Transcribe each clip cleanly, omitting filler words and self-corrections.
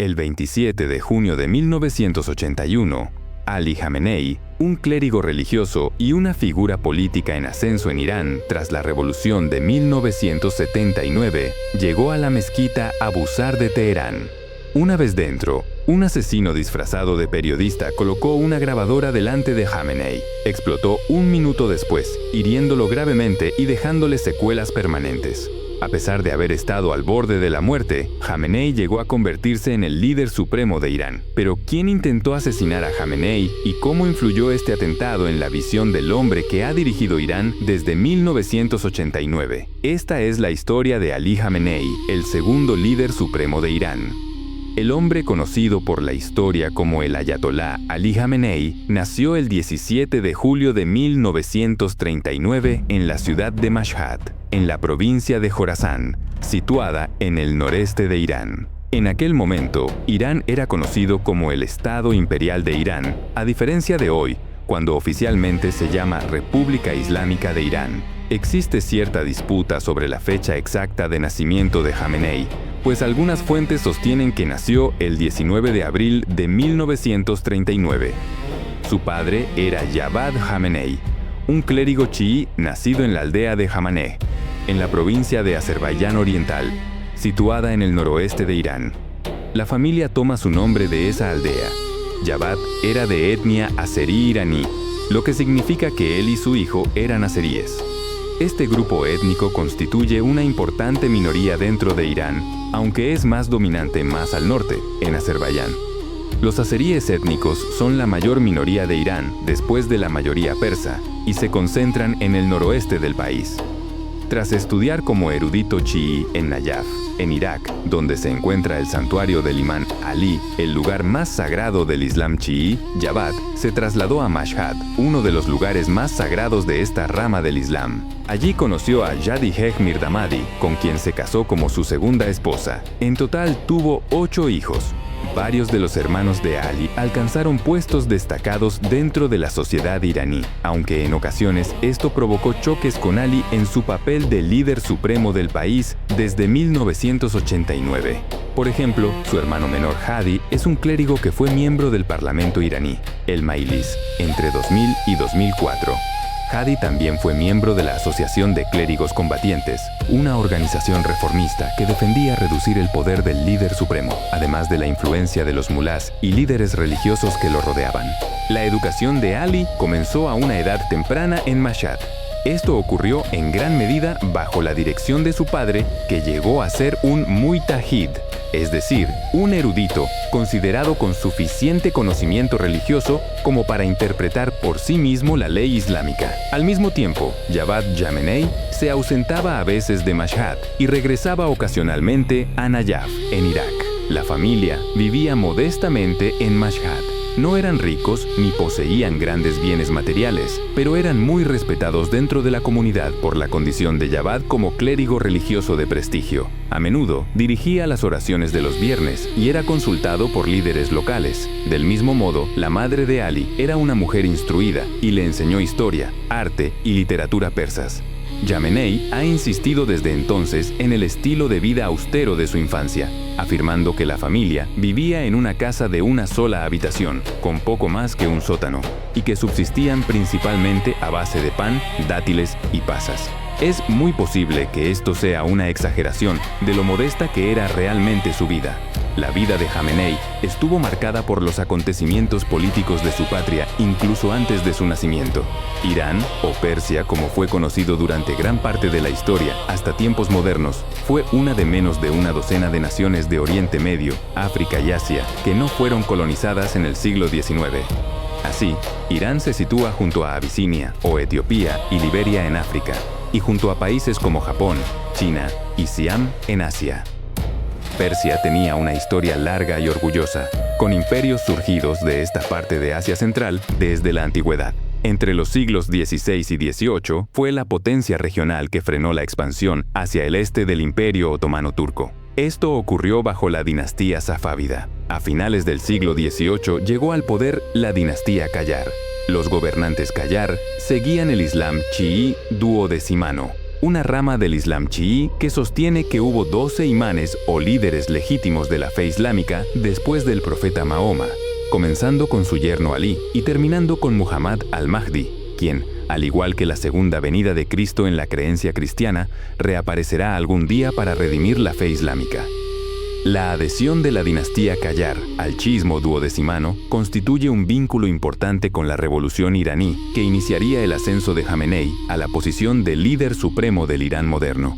El 27 de junio de 1981, Ali Jamenei, un clérigo religioso y una figura política en ascenso en Irán tras la revolución de 1979, llegó a la mezquita Abu Zar de Teherán. Una vez dentro, un asesino disfrazado de periodista colocó una grabadora delante de Jamenei. Explotó un minuto después, hiriéndolo gravemente y dejándole secuelas permanentes. A pesar de haber estado al borde de la muerte, Jamenei llegó a convertirse en el líder supremo de Irán. Pero ¿quién intentó asesinar a Jamenei y cómo influyó este atentado en la visión del hombre que ha dirigido Irán desde 1989? Esta es la historia de Ali Jamenei, el segundo líder supremo de Irán. El hombre conocido por la historia como el Ayatolá Ali Jamenei nació el 17 de julio de 1939 en la ciudad de Mashhad, en la provincia de Jorasán, situada en el noreste de Irán. En aquel momento, Irán era conocido como el Estado Imperial de Irán, a diferencia de hoy, cuando oficialmente se llama República Islámica de Irán. Existe cierta disputa sobre la fecha exacta de nacimiento de Jamenei, pues algunas fuentes sostienen que nació el 19 de abril de 1939. Su padre era Javad Jamenei, un clérigo chií nacido en la aldea de Hamaneh, en la provincia de Azerbaiyán Oriental, situada en el noroeste de Irán. La familia toma su nombre de esa aldea. Javad era de etnia azerí iraní, lo que significa que él y su hijo eran azeríes. Este grupo étnico constituye una importante minoría dentro de Irán, aunque es más dominante más al norte, en Azerbaiyán. Los azeríes étnicos son la mayor minoría de Irán después de la mayoría persa y se concentran en el noroeste del país. Tras estudiar como erudito chií en Nayaf, en Irak, donde se encuentra el santuario del Imán Ali, el lugar más sagrado del Islam chií, Javad se trasladó a Mashhad, uno de los lugares más sagrados de esta rama del Islam. Allí conoció a Yadiheh Mirdamadi, con quien se casó como su segunda esposa. En total tuvo 8 hijos. Varios de los hermanos de Ali alcanzaron puestos destacados dentro de la sociedad iraní, aunque en ocasiones esto provocó choques con Ali en su papel de líder supremo del país desde 1989. Por ejemplo, su hermano menor Hadi es un clérigo que fue miembro del parlamento iraní, el Majlis, entre 2000 y 2004. Hadi también fue miembro de la Asociación de Clérigos Combatientes, una organización reformista que defendía reducir el poder del líder supremo, además de la influencia de los mulás y líderes religiosos que lo rodeaban. La educación de Ali comenzó a una edad temprana en Mashhad. Esto ocurrió en gran medida bajo la dirección de su padre, que llegó a ser un mujtahid, es decir, un erudito considerado con suficiente conocimiento religioso como para interpretar por sí mismo la ley islámica. Al mismo tiempo, Javad Jamenei se ausentaba a veces de Mashhad y regresaba ocasionalmente a Nayaf, en Irak. La familia vivía modestamente en Mashhad. No eran ricos ni poseían grandes bienes materiales, pero eran muy respetados dentro de la comunidad por la condición de Javad como clérigo religioso de prestigio. A menudo dirigía las oraciones de los viernes y era consultado por líderes locales. Del mismo modo, la madre de Ali era una mujer instruida y le enseñó historia, arte y literatura persas. Jamenei ha insistido desde entonces en el estilo de vida austero de su infancia, afirmando que la familia vivía en una casa de una sola habitación, con poco más que un sótano, y que subsistían principalmente a base de pan, dátiles y pasas. Es muy posible que esto sea una exageración de lo modesta que era realmente su vida. La vida de Jamenei estuvo marcada por los acontecimientos políticos de su patria incluso antes de su nacimiento. Irán, o Persia como fue conocido durante gran parte de la historia hasta tiempos modernos, fue una de menos de una docena de naciones de Oriente Medio, África y Asia que no fueron colonizadas en el siglo XIX. Así, Irán se sitúa junto a Abisinia o Etiopía y Liberia en África, y junto a países como Japón, China y Siam en Asia. Persia tenía una historia larga y orgullosa, con imperios surgidos de esta parte de Asia Central desde la antigüedad. Entre los siglos XVI y XVIII fue la potencia regional que frenó la expansión hacia el este del Imperio Otomano Turco. Esto ocurrió bajo la dinastía safávida. A finales del siglo XVIII llegó al poder la dinastía Qajar. Los gobernantes Qajar seguían el Islam chií duodecimano, una rama del Islam chií que sostiene que hubo 12 imanes o líderes legítimos de la fe islámica después del profeta Mahoma, comenzando con su yerno Alí y terminando con Muhammad al-Mahdi, quien, al igual que la segunda venida de Cristo en la creencia cristiana, reaparecerá algún día para redimir la fe islámica. La adhesión de la dinastía Qajar al chiismo duodecimano constituye un vínculo importante con la revolución iraní que iniciaría el ascenso de Jamenei a la posición de líder supremo del Irán moderno.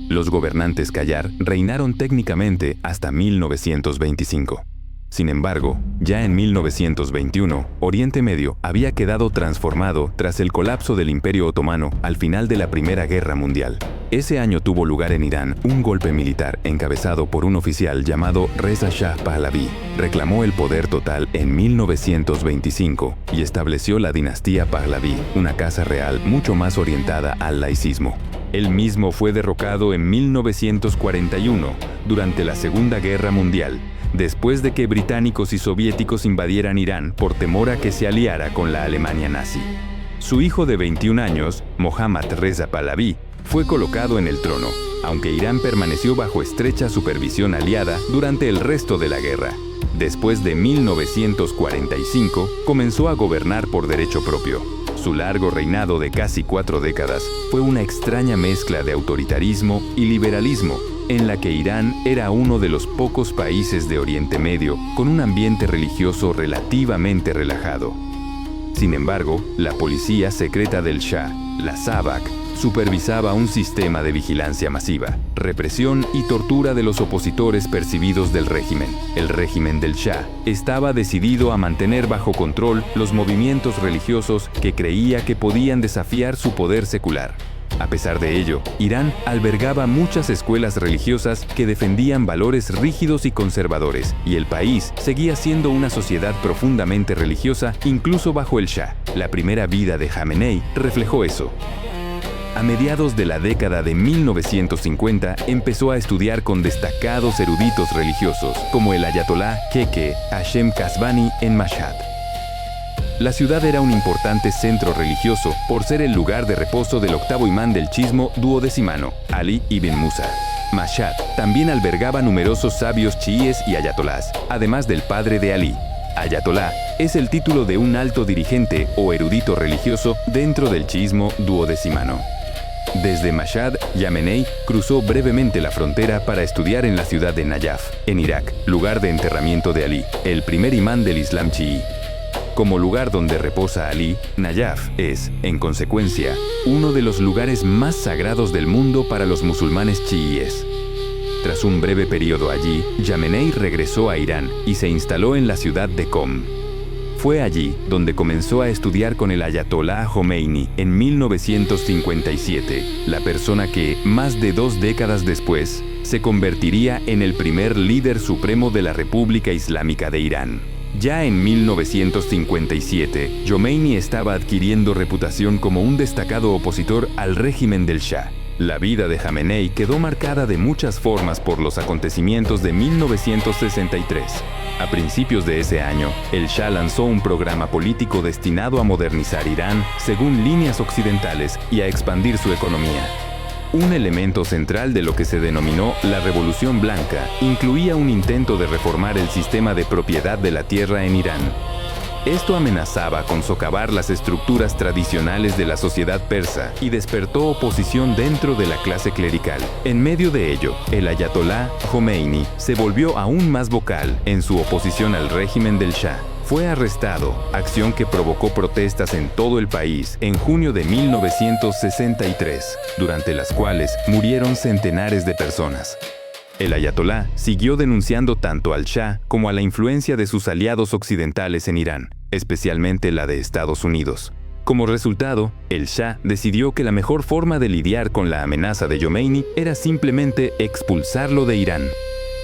Los gobernantes Qajar reinaron técnicamente hasta 1925. Sin embargo, ya en 1921, Oriente Medio había quedado transformado tras el colapso del Imperio Otomano al final de la Primera Guerra Mundial. Ese año tuvo lugar en Irán un golpe militar encabezado por un oficial llamado Reza Shah Pahlaví. Reclamó el poder total en 1925 y estableció la dinastía Pahlaví, una casa real mucho más orientada al laicismo. Él mismo fue derrocado en 1941 durante la Segunda Guerra Mundial, después de que británicos y soviéticos invadieran Irán por temor a que se aliara con la Alemania nazi. Su hijo de 21 años, Mohammad Reza Pahlaví, fue colocado en el trono, aunque Irán permaneció bajo estrecha supervisión aliada durante el resto de la guerra. Después de 1945, comenzó a gobernar por derecho propio. Su largo reinado de casi 4 décadas fue una extraña mezcla de autoritarismo y liberalismo, en la que Irán era uno de los pocos países de Oriente Medio con un ambiente religioso relativamente relajado. Sin embargo, la policía secreta del Shah, la Savak, supervisaba un sistema de vigilancia masiva, represión y tortura de los opositores percibidos del régimen. El régimen del Shah estaba decidido a mantener bajo control los movimientos religiosos que creía que podían desafiar su poder secular. A pesar de ello, Irán albergaba muchas escuelas religiosas que defendían valores rígidos y conservadores, y el país seguía siendo una sociedad profundamente religiosa incluso bajo el Shah. La primera vida de Jamenei reflejó eso. A mediados de la década de 1950 empezó a estudiar con destacados eruditos religiosos, como el ayatolá Keke Hashem Kasbani en Mashhad. La ciudad era un importante centro religioso por ser el lugar de reposo del octavo imán del chiismo duodecimano, Ali ibn Musa. Mashhad también albergaba numerosos sabios chiíes y ayatolás, además del padre de Ali. Ayatolá es el título de un alto dirigente o erudito religioso dentro del chiismo duodecimano. Desde Mashhad, Jamenei cruzó brevemente la frontera para estudiar en la ciudad de Najaf, en Irak, lugar de enterramiento de Ali, el primer imán del Islam chií. Como lugar donde reposa Ali, Najaf es, en consecuencia, uno de los lugares más sagrados del mundo para los musulmanes chiíes. Tras un breve periodo allí, Jamenei regresó a Irán y se instaló en la ciudad de Qom. Fue allí donde comenzó a estudiar con el ayatolá Jomeini en 1957, la persona que, más de 2 décadas después, se convertiría en el primer líder supremo de la República Islámica de Irán. Ya en 1957, Jomeini estaba adquiriendo reputación como un destacado opositor al régimen del Shah. La vida de Jamenei quedó marcada de muchas formas por los acontecimientos de 1963. A principios de ese año, el Shah lanzó un programa político destinado a modernizar Irán según líneas occidentales y a expandir su economía. Un elemento central de lo que se denominó la Revolución Blanca incluía un intento de reformar el sistema de propiedad de la tierra en Irán. Esto amenazaba con socavar las estructuras tradicionales de la sociedad persa y despertó oposición dentro de la clase clerical. En medio de ello, el ayatolá Jomeini se volvió aún más vocal en su oposición al régimen del Shah. Fue arrestado, acción que provocó protestas en todo el país en junio de 1963, durante las cuales murieron centenares de personas. El ayatolá siguió denunciando tanto al Shah como a la influencia de sus aliados occidentales en Irán, especialmente la de Estados Unidos. Como resultado, el Shah decidió que la mejor forma de lidiar con la amenaza de Jomeini era simplemente expulsarlo de Irán.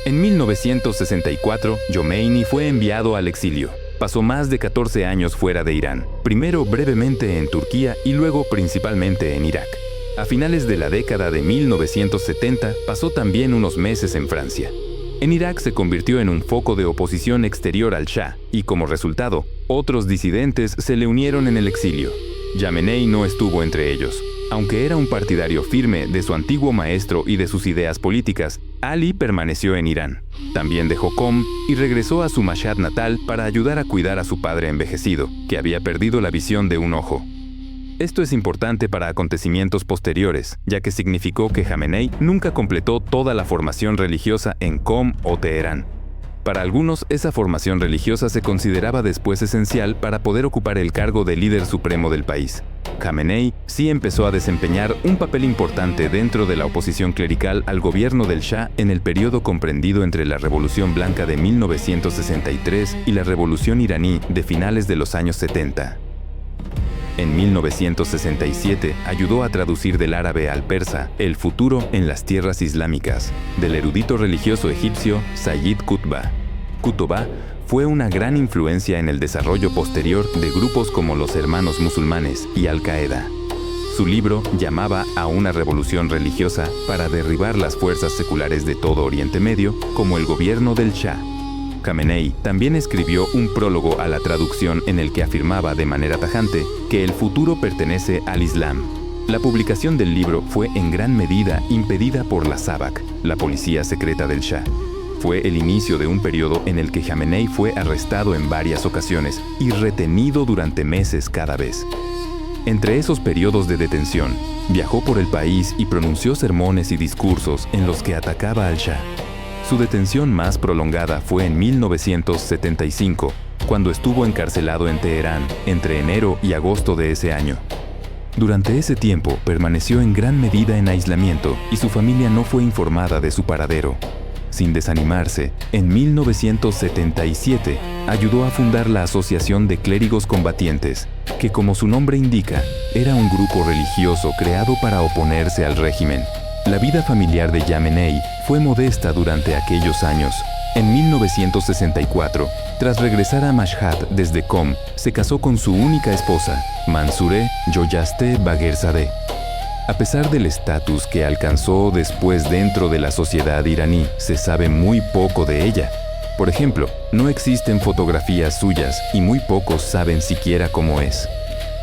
En 1964, Jomeini fue enviado al exilio. Pasó más de 14 años fuera de Irán, primero brevemente en Turquía y luego principalmente en Irak. A finales de la década de 1970, pasó también unos meses en Francia. En Irak se convirtió en un foco de oposición exterior al Shah y, como resultado, otros disidentes se le unieron en el exilio. Jamenei no estuvo entre ellos. Aunque era un partidario firme de su antiguo maestro y de sus ideas políticas, Ali permaneció en Irán. También dejó Qom y regresó a su Mashhad natal para ayudar a cuidar a su padre envejecido, que había perdido la visión de un ojo. Esto es importante para acontecimientos posteriores, ya que significó que Jamenei nunca completó toda la formación religiosa en Qom o Teherán. Para algunos, esa formación religiosa se consideraba después esencial para poder ocupar el cargo de líder supremo del país. Jamenei sí empezó a desempeñar un papel importante dentro de la oposición clerical al gobierno del Shah en el periodo comprendido entre la Revolución Blanca de 1963 y la Revolución iraní de finales de los años 70. En 1967 ayudó a traducir del árabe al persa El futuro en las tierras islámicas, del erudito religioso egipcio Sayyid Qutbah. Qutbah fue una gran influencia en el desarrollo posterior de grupos como los Hermanos Musulmanes y Al-Qaeda. Su libro llamaba a una revolución religiosa para derribar las fuerzas seculares de todo Oriente Medio, como el gobierno del Shah. Jamenei también escribió un prólogo a la traducción en el que afirmaba de manera tajante que el futuro pertenece al Islam. La publicación del libro fue en gran medida impedida por la Savak, la policía secreta del Shah. Fue el inicio de un periodo en el que Jamenei fue arrestado en varias ocasiones y retenido durante meses cada vez. Entre esos periodos de detención, viajó por el país y pronunció sermones y discursos en los que atacaba al Shah. Su detención más prolongada fue en 1975, cuando estuvo encarcelado en Teherán entre enero y agosto de ese año. Durante ese tiempo permaneció en gran medida en aislamiento y su familia no fue informada de su paradero. Sin desanimarse, en 1977 ayudó a fundar la Asociación de Clérigos Combatientes, que como su nombre indica, era un grupo religioso creado para oponerse al régimen. La vida familiar de Jamenei fue modesta durante aquellos años. En 1964, tras regresar a Mashhad desde Qom, se casó con su única esposa, Mansureh Joyaste Bagherzadeh. A pesar del estatus que alcanzó después dentro de la sociedad iraní, se sabe muy poco de ella. Por ejemplo, no existen fotografías suyas y muy pocos saben siquiera cómo es.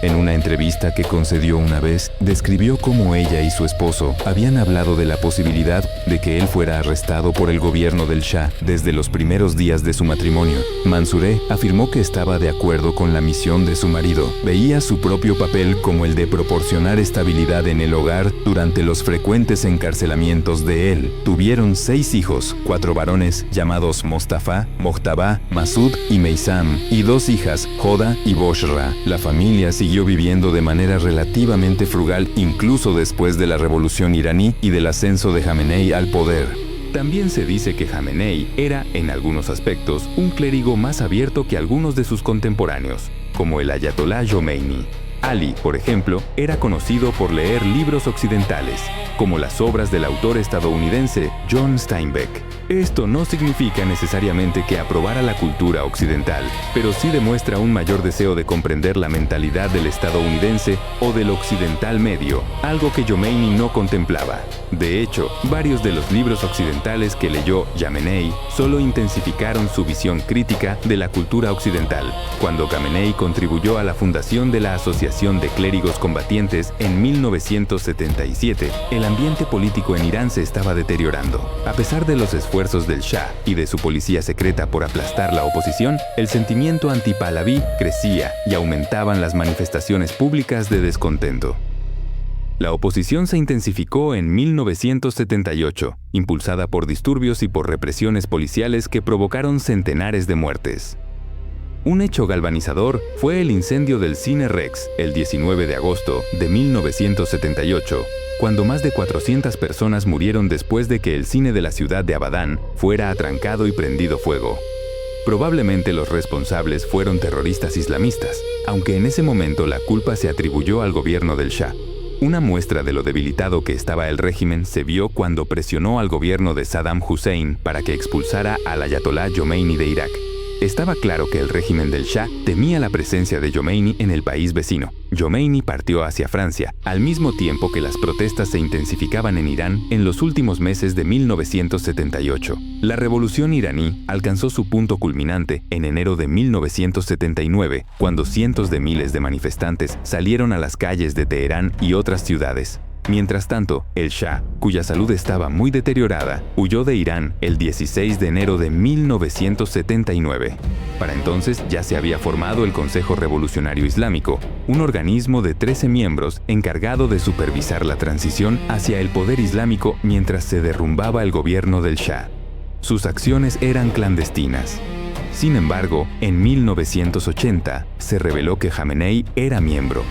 En una entrevista que concedió una vez, describió cómo ella y su esposo habían hablado de la posibilidad de que él fuera arrestado por el gobierno del Shah desde los primeros días de su matrimonio. Mansureh afirmó que estaba de acuerdo con la misión de su marido. Veía su propio papel como el de proporcionar estabilidad en el hogar durante los frecuentes encarcelamientos de él. Tuvieron 6 hijos, 4 varones llamados Mostafa, Mojtaba, Masud y Meisam, y 2 hijas, Hoda y Boshra. La familia siguió viviendo de manera relativamente frugal incluso después de la revolución iraní y del ascenso de Jamenei al poder. También se dice que Jamenei era, en algunos aspectos, un clérigo más abierto que algunos de sus contemporáneos, como el Ayatolá Jomeini. Ali, por ejemplo, era conocido por leer libros occidentales, como las obras del autor estadounidense John Steinbeck. Esto no significa necesariamente que aprobara la cultura occidental, pero sí demuestra un mayor deseo de comprender la mentalidad del estadounidense o del occidental medio, algo que Jomeini no contemplaba. De hecho, varios de los libros occidentales que leyó Jamenei solo intensificaron su visión crítica de la cultura occidental. Cuando Jamenei contribuyó a la fundación de la Asociación de Clérigos Combatientes en 1977, el ambiente político en Irán se estaba deteriorando. A pesar de los esfuerzos del Shah y de su policía secreta por aplastar la oposición, el sentimiento anti-Pahlaví crecía y aumentaban las manifestaciones públicas de descontento. La oposición se intensificó en 1978, impulsada por disturbios y por represiones policiales que provocaron centenares de muertes. Un hecho galvanizador fue el incendio del Cine Rex el 19 de agosto de 1978, cuando más de 400 personas murieron después de que el cine de la ciudad de Abadán fuera atrancado y prendido fuego. Probablemente los responsables fueron terroristas islamistas, aunque en ese momento la culpa se atribuyó al gobierno del Shah. Una muestra de lo debilitado que estaba el régimen se vio cuando presionó al gobierno de Saddam Hussein para que expulsara al Ayatolá Jomeini de Irak. Estaba claro que el régimen del Shah temía la presencia de Jomeini en el país vecino. Jomeini partió hacia Francia, al mismo tiempo que las protestas se intensificaban en Irán en los últimos meses de 1978. La revolución iraní alcanzó su punto culminante en enero de 1979, cuando cientos de miles de manifestantes salieron a las calles de Teherán y otras ciudades. Mientras tanto, el Shah, cuya salud estaba muy deteriorada, huyó de Irán el 16 de enero de 1979. Para entonces ya se había formado el Consejo Revolucionario Islámico, un organismo de 13 miembros encargado de supervisar la transición hacia el poder islámico mientras se derrumbaba el gobierno del Shah. Sus acciones eran clandestinas. Sin embargo, en 1980 se reveló que Jamenei era miembro.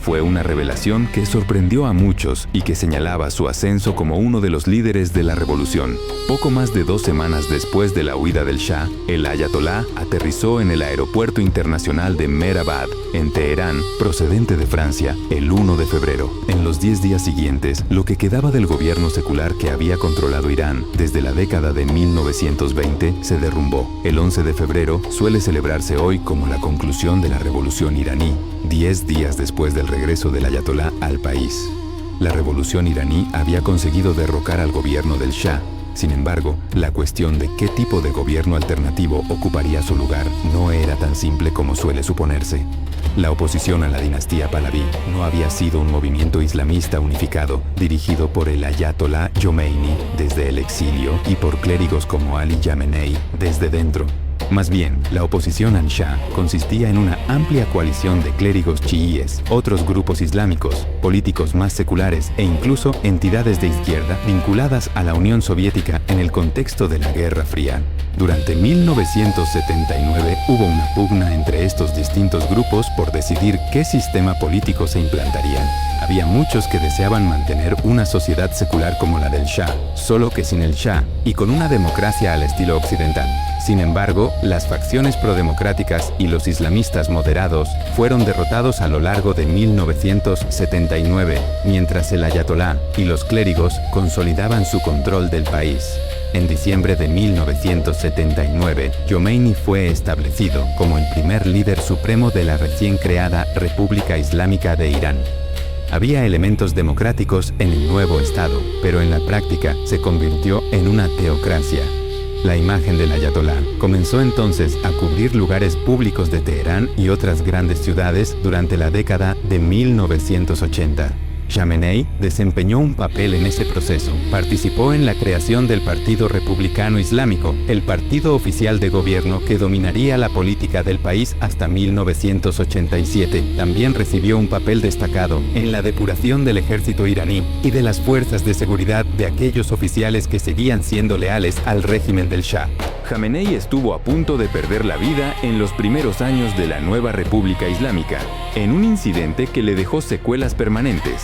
Fue una revelación que sorprendió a muchos y que señalaba su ascenso como uno de los líderes de la revolución. Poco más de 2 semanas después de la huida del Shah, el ayatolá aterrizó en el aeropuerto internacional de Mehrabad, en Teherán, procedente de Francia, el 1 de febrero. En los 10 días siguientes, lo que quedaba del gobierno secular que había controlado Irán desde la década de 1920 se derrumbó. El 11 de febrero suele celebrarse hoy como la conclusión de la revolución iraní, 10 días después del regreso del ayatolá al país. La revolución iraní había conseguido derrocar al gobierno del Shah. Sin embargo, la cuestión de qué tipo de gobierno alternativo ocuparía su lugar no era tan simple como suele suponerse. La oposición a la dinastía Pahlaví no había sido un movimiento islamista unificado, dirigido por el ayatolá Jomeini desde el exilio y por clérigos como Ali Khamenei desde dentro. Más bien, la oposición al Shah consistía en una amplia coalición de clérigos chiíes, otros grupos islámicos, políticos más seculares e incluso entidades de izquierda vinculadas a la Unión Soviética en el contexto de la Guerra Fría. Durante 1979 hubo una pugna entre estos distintos grupos por decidir qué sistema político se implantarían. Había muchos que deseaban mantener una sociedad secular como la del Shah, solo que sin el Shah y con una democracia al estilo occidental. Sin embargo, las facciones prodemocráticas y los islamistas moderados fueron derrotados a lo largo de 1979, mientras el ayatolá y los clérigos consolidaban su control del país. En diciembre de 1979, Jomeini fue establecido como el primer líder supremo de la recién creada República Islámica de Irán. Había elementos democráticos en el nuevo Estado, pero en la práctica se convirtió en una teocracia. La imagen del ayatolá comenzó entonces a cubrir lugares públicos de Teherán y otras grandes ciudades durante la década de 1980. Khamenei desempeñó un papel en ese proceso. Participó en la creación del Partido Republicano Islámico, el partido oficial de gobierno que dominaría la política del país hasta 1987. También recibió un papel destacado en la depuración del ejército iraní y de las fuerzas de seguridad de aquellos oficiales que seguían siendo leales al régimen del Shah. Khamenei estuvo a punto de perder la vida en los primeros años de la nueva República Islámica, en un incidente que le dejó secuelas permanentes.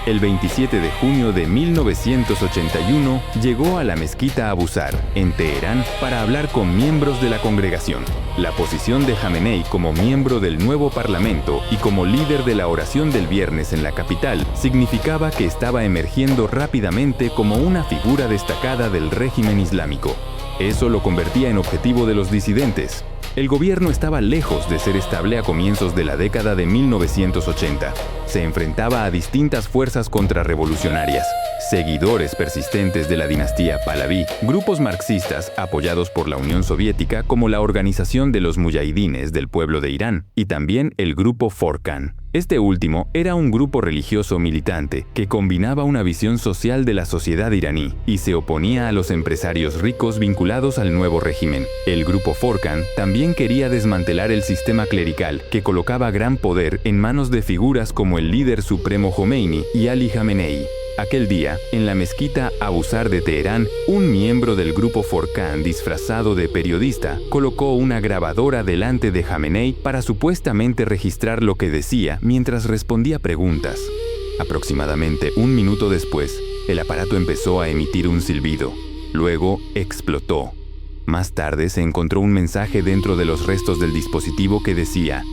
El 27 de junio de 1981 llegó a la mezquita Abu Zar, en Teherán, para hablar con miembros de la congregación. La posición de Khamenei como miembro del nuevo parlamento y como líder de la oración del viernes en la capital significaba que estaba emergiendo rápidamente como una figura destacada del régimen islámico. Eso lo convertía en objetivo de los disidentes. El gobierno estaba lejos de ser estable a comienzos de la década de 1980. Se enfrentaba a distintas fuerzas contrarrevolucionarias, seguidores persistentes de la dinastía Pahlaví, grupos marxistas apoyados por la Unión Soviética como la Organización de los Muyahidines del Pueblo de Irán y también el Grupo Forcan. Este último era un grupo religioso militante que combinaba una visión social de la sociedad iraní y se oponía a los empresarios ricos vinculados al nuevo régimen. El Grupo Forcan también quería desmantelar el sistema clerical que colocaba gran poder en manos de figuras como el líder supremo Jomeini y Ali Khamenei. Aquel día, en la mezquita Abu Zar de Teherán, un miembro del grupo Forcan disfrazado de periodista colocó una grabadora delante de Khamenei para supuestamente registrar lo que decía mientras respondía preguntas. Aproximadamente 1 minuto después, el aparato empezó a emitir un silbido. Luego, explotó. Más tarde se encontró un mensaje dentro de los restos del dispositivo que decía: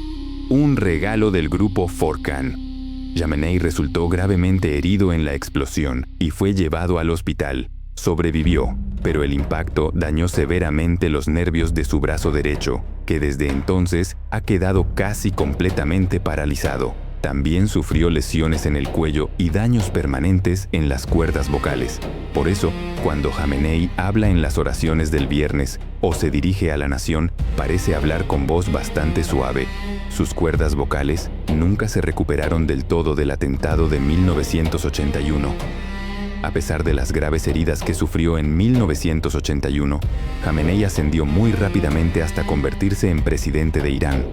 "Un regalo del grupo Forcan". Khamenei resultó gravemente herido en la explosión y fue llevado al hospital. Sobrevivió, pero el impacto dañó severamente los nervios de su brazo derecho, que desde entonces ha quedado casi completamente paralizado. También sufrió lesiones en el cuello y daños permanentes en las cuerdas vocales. Por eso, cuando Jamenei habla en las oraciones del viernes o se dirige a la nación, parece hablar con voz bastante suave. Sus cuerdas vocales nunca se recuperaron del todo del atentado de 1981. A pesar de las graves heridas que sufrió en 1981, Jamenei ascendió muy rápidamente hasta convertirse en presidente de Irán.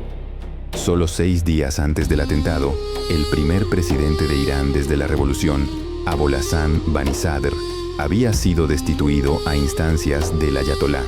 Solo 6 días antes del atentado, el primer presidente de Irán desde la revolución, Abolhassan Banisadr, había sido destituido a instancias del ayatolá.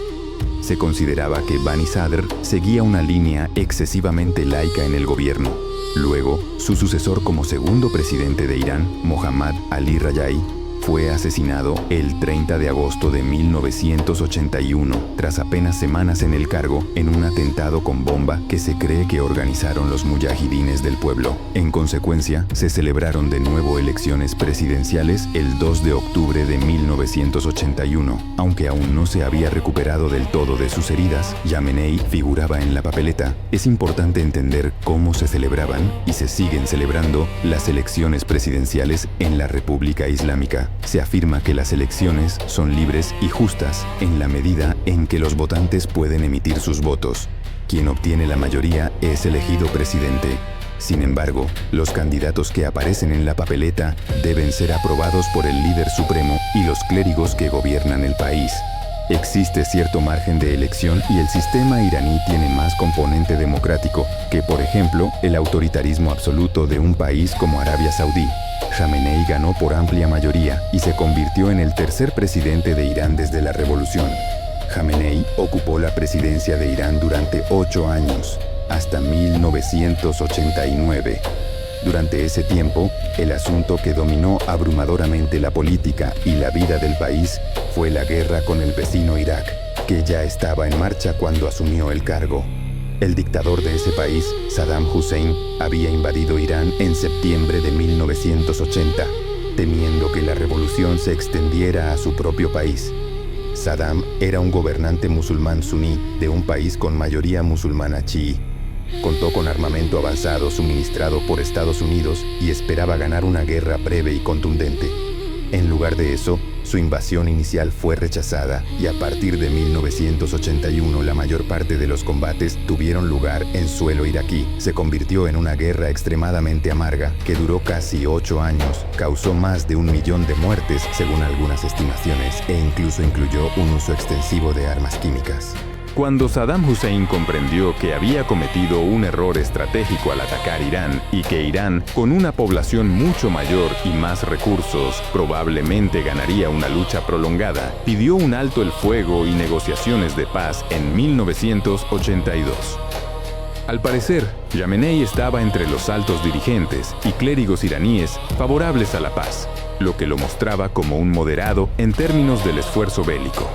Se consideraba que Banisadr seguía una línea excesivamente laica en el gobierno. Luego, su sucesor como segundo presidente de Irán, Mohammad Ali Rajai, fue asesinado el 30 de agosto de 1981, tras apenas semanas en el cargo, en un atentado con bomba que se cree que organizaron los muyahidines del pueblo. En consecuencia, se celebraron de nuevo elecciones presidenciales el 2 de octubre de 1981. Aunque aún no se había recuperado del todo de sus heridas, Jamenei figuraba en la papeleta. Es importante entender cómo se celebraban y se siguen celebrando las elecciones presidenciales en la República Islámica. Se afirma que las elecciones son libres y justas en la medida en que los votantes pueden emitir sus votos. Quien obtiene la mayoría es elegido presidente. Sin embargo, los candidatos que aparecen en la papeleta deben ser aprobados por el líder supremo y los clérigos que gobiernan el país. Existe cierto margen de elección y el sistema iraní tiene más componente democrático que, por ejemplo, el autoritarismo absoluto de un país como Arabia Saudí. Jamenei ganó por amplia mayoría y se convirtió en el tercer presidente de Irán desde la revolución. Jamenei ocupó la presidencia de Irán durante 8 años, hasta 1989. Durante ese tiempo, el asunto que dominó abrumadoramente la política y la vida del país fue la guerra con el vecino Irak, que ya estaba en marcha cuando asumió el cargo. El dictador de ese país, Saddam Hussein, había invadido Irán en septiembre de 1980, temiendo que la revolución se extendiera a su propio país. Saddam era un gobernante musulmán suní de un país con mayoría musulmana chií. Contó con armamento avanzado suministrado por Estados Unidos y esperaba ganar una guerra breve y contundente. En lugar de eso, su invasión inicial fue rechazada y a partir de 1981 la mayor parte de los combates tuvieron lugar en suelo iraquí. Se convirtió en una guerra extremadamente amarga que duró casi 8 años, causó más de 1 millón de muertes según algunas estimaciones e incluso incluyó un uso extensivo de armas químicas. Cuando Saddam Hussein comprendió que había cometido un error estratégico al atacar Irán y que Irán, con una población mucho mayor y más recursos, probablemente ganaría una lucha prolongada, pidió un alto el fuego y negociaciones de paz en 1982. Al parecer, Jamenei estaba entre los altos dirigentes y clérigos iraníes favorables a la paz, lo que lo mostraba como un moderado en términos del esfuerzo bélico.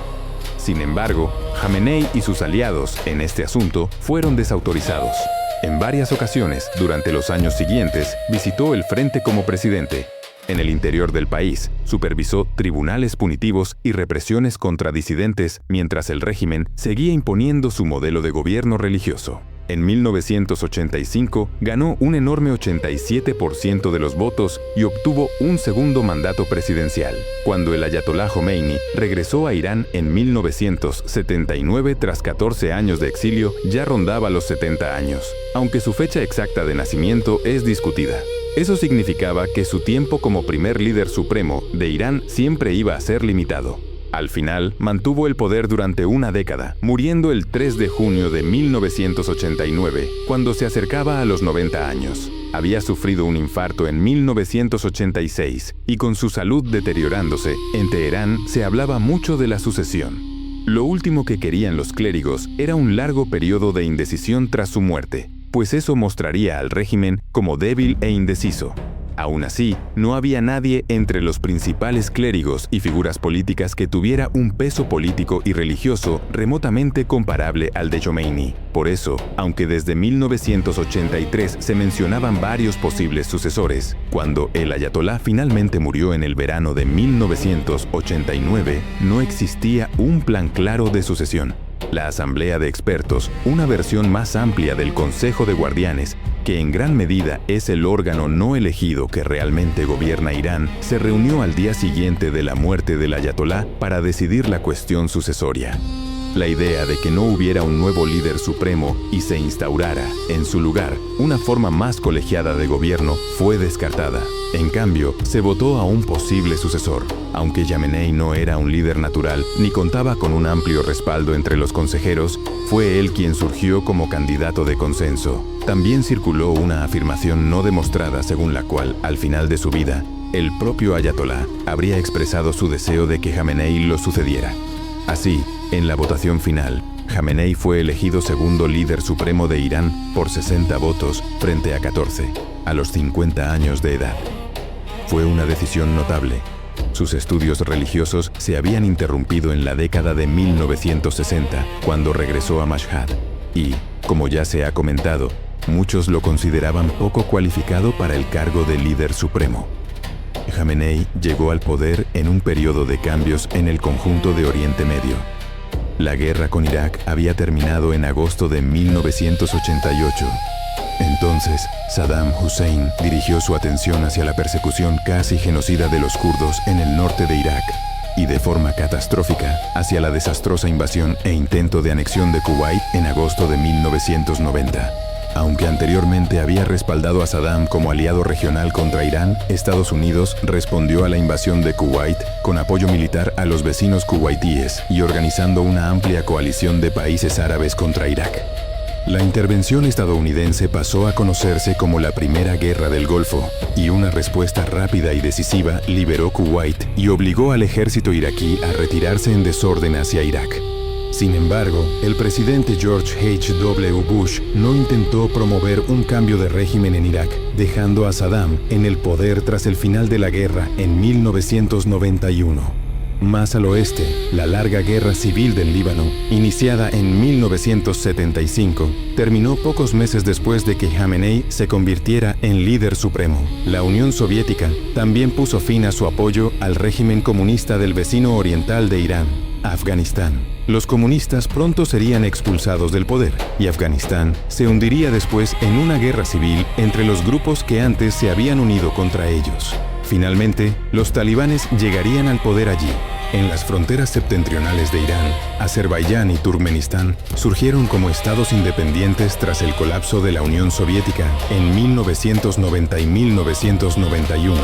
Sin embargo, Jamenei y sus aliados en este asunto fueron desautorizados. En varias ocasiones, durante los años siguientes, visitó el frente como presidente. En el interior del país, supervisó tribunales punitivos y represiones contra disidentes mientras el régimen seguía imponiendo su modelo de gobierno religioso. En 1985 ganó un enorme 87% de los votos y obtuvo un segundo mandato presidencial. Cuando el ayatolá Jomeini regresó a Irán en 1979 tras 14 años de exilio, ya rondaba los 70 años, aunque su fecha exacta de nacimiento es discutida. Eso significaba que su tiempo como primer líder supremo de Irán siempre iba a ser limitado. Al final, mantuvo el poder durante una década, muriendo el 3 de junio de 1989, cuando se acercaba a los 90 años. Había sufrido un infarto en 1986 y con su salud deteriorándose, en Teherán se hablaba mucho de la sucesión. Lo último que querían los clérigos era un largo periodo de indecisión tras su muerte, pues eso mostraría al régimen como débil e indeciso. Aún así, no había nadie entre los principales clérigos y figuras políticas que tuviera un peso político y religioso remotamente comparable al de Jomeini. Por eso, aunque desde 1983 se mencionaban varios posibles sucesores, cuando el ayatolá finalmente murió en el verano de 1989, no existía un plan claro de sucesión. La Asamblea de Expertos, una versión más amplia del Consejo de Guardianes, que en gran medida es el órgano no elegido que realmente gobierna Irán, se reunió al día siguiente de la muerte del ayatolá para decidir la cuestión sucesoria. La idea de que no hubiera un nuevo líder supremo y se instaurara, en su lugar, una forma más colegiada de gobierno fue descartada. En cambio, se votó a un posible sucesor. Aunque Jamenei no era un líder natural ni contaba con un amplio respaldo entre los consejeros, fue él quien surgió como candidato de consenso. También circuló una afirmación no demostrada según la cual, al final de su vida, el propio ayatolá habría expresado su deseo de que Jamenei lo sucediera. Así, en la votación final, Jamenei fue elegido segundo líder supremo de Irán por 60 votos frente a 14, a los 50 años de edad. Fue una decisión notable. Sus estudios religiosos se habían interrumpido en la década de 1960, cuando regresó a Mashhad, y, como ya se ha comentado, muchos lo consideraban poco cualificado para el cargo de líder supremo. Jamenei llegó al poder en un periodo de cambios en el conjunto de Oriente Medio. La guerra con Irak había terminado en agosto de 1988. Entonces, Saddam Hussein dirigió su atención hacia la persecución casi genocida de los kurdos en el norte de Irak y de forma catastrófica hacia la desastrosa invasión e intento de anexión de Kuwait en agosto de 1990. Aunque anteriormente había respaldado a Saddam como aliado regional contra Irán, Estados Unidos respondió a la invasión de Kuwait con apoyo militar a los vecinos kuwaitíes y organizando una amplia coalición de países árabes contra Irak. La intervención estadounidense pasó a conocerse como la Primera Guerra del Golfo, y una respuesta rápida y decisiva liberó Kuwait y obligó al ejército iraquí a retirarse en desorden hacia Irak. Sin embargo, el presidente George H.W. Bush no intentó promover un cambio de régimen en Irak, dejando a Saddam en el poder tras el final de la guerra en 1991. Más al oeste, la larga guerra civil del Líbano, iniciada en 1975, terminó pocos meses después de que Jamenei se convirtiera en líder supremo. La Unión Soviética también puso fin a su apoyo al régimen comunista del vecino oriental de Irán, Afganistán. Los comunistas pronto serían expulsados del poder y Afganistán se hundiría después en una guerra civil entre los grupos que antes se habían unido contra ellos. Finalmente, los talibanes llegarían al poder allí. En las fronteras septentrionales de Irán, Azerbaiyán y Turkmenistán surgieron como estados independientes tras el colapso de la Unión Soviética en 1990 y 1991.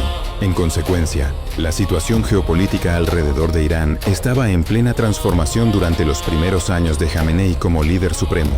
En consecuencia, la situación geopolítica alrededor de Irán estaba en plena transformación durante los primeros años de Jamenei como líder supremo.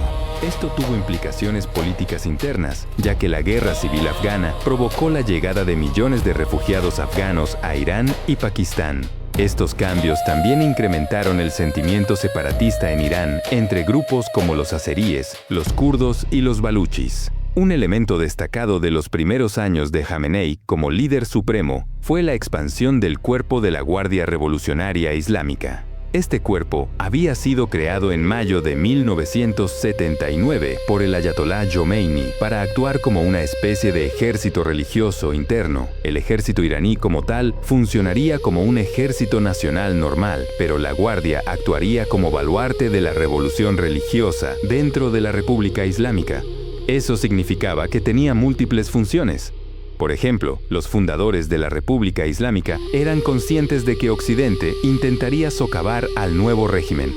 Esto tuvo implicaciones políticas internas, ya que la guerra civil afgana provocó la llegada de millones de refugiados afganos a Irán y Pakistán. Estos cambios también incrementaron el sentimiento separatista en Irán entre grupos como los azeríes, los kurdos y los baluchis. Un elemento destacado de los primeros años de Jamenei como líder supremo fue la expansión del cuerpo de la Guardia Revolucionaria Islámica. Este cuerpo había sido creado en mayo de 1979 por el ayatolá Jomeini para actuar como una especie de ejército religioso interno. El ejército iraní como tal funcionaría como un ejército nacional normal, pero la guardia actuaría como baluarte de la revolución religiosa dentro de la República Islámica. Eso significaba que tenía múltiples funciones. Por ejemplo, los fundadores de la República Islámica eran conscientes de que Occidente intentaría socavar al nuevo régimen.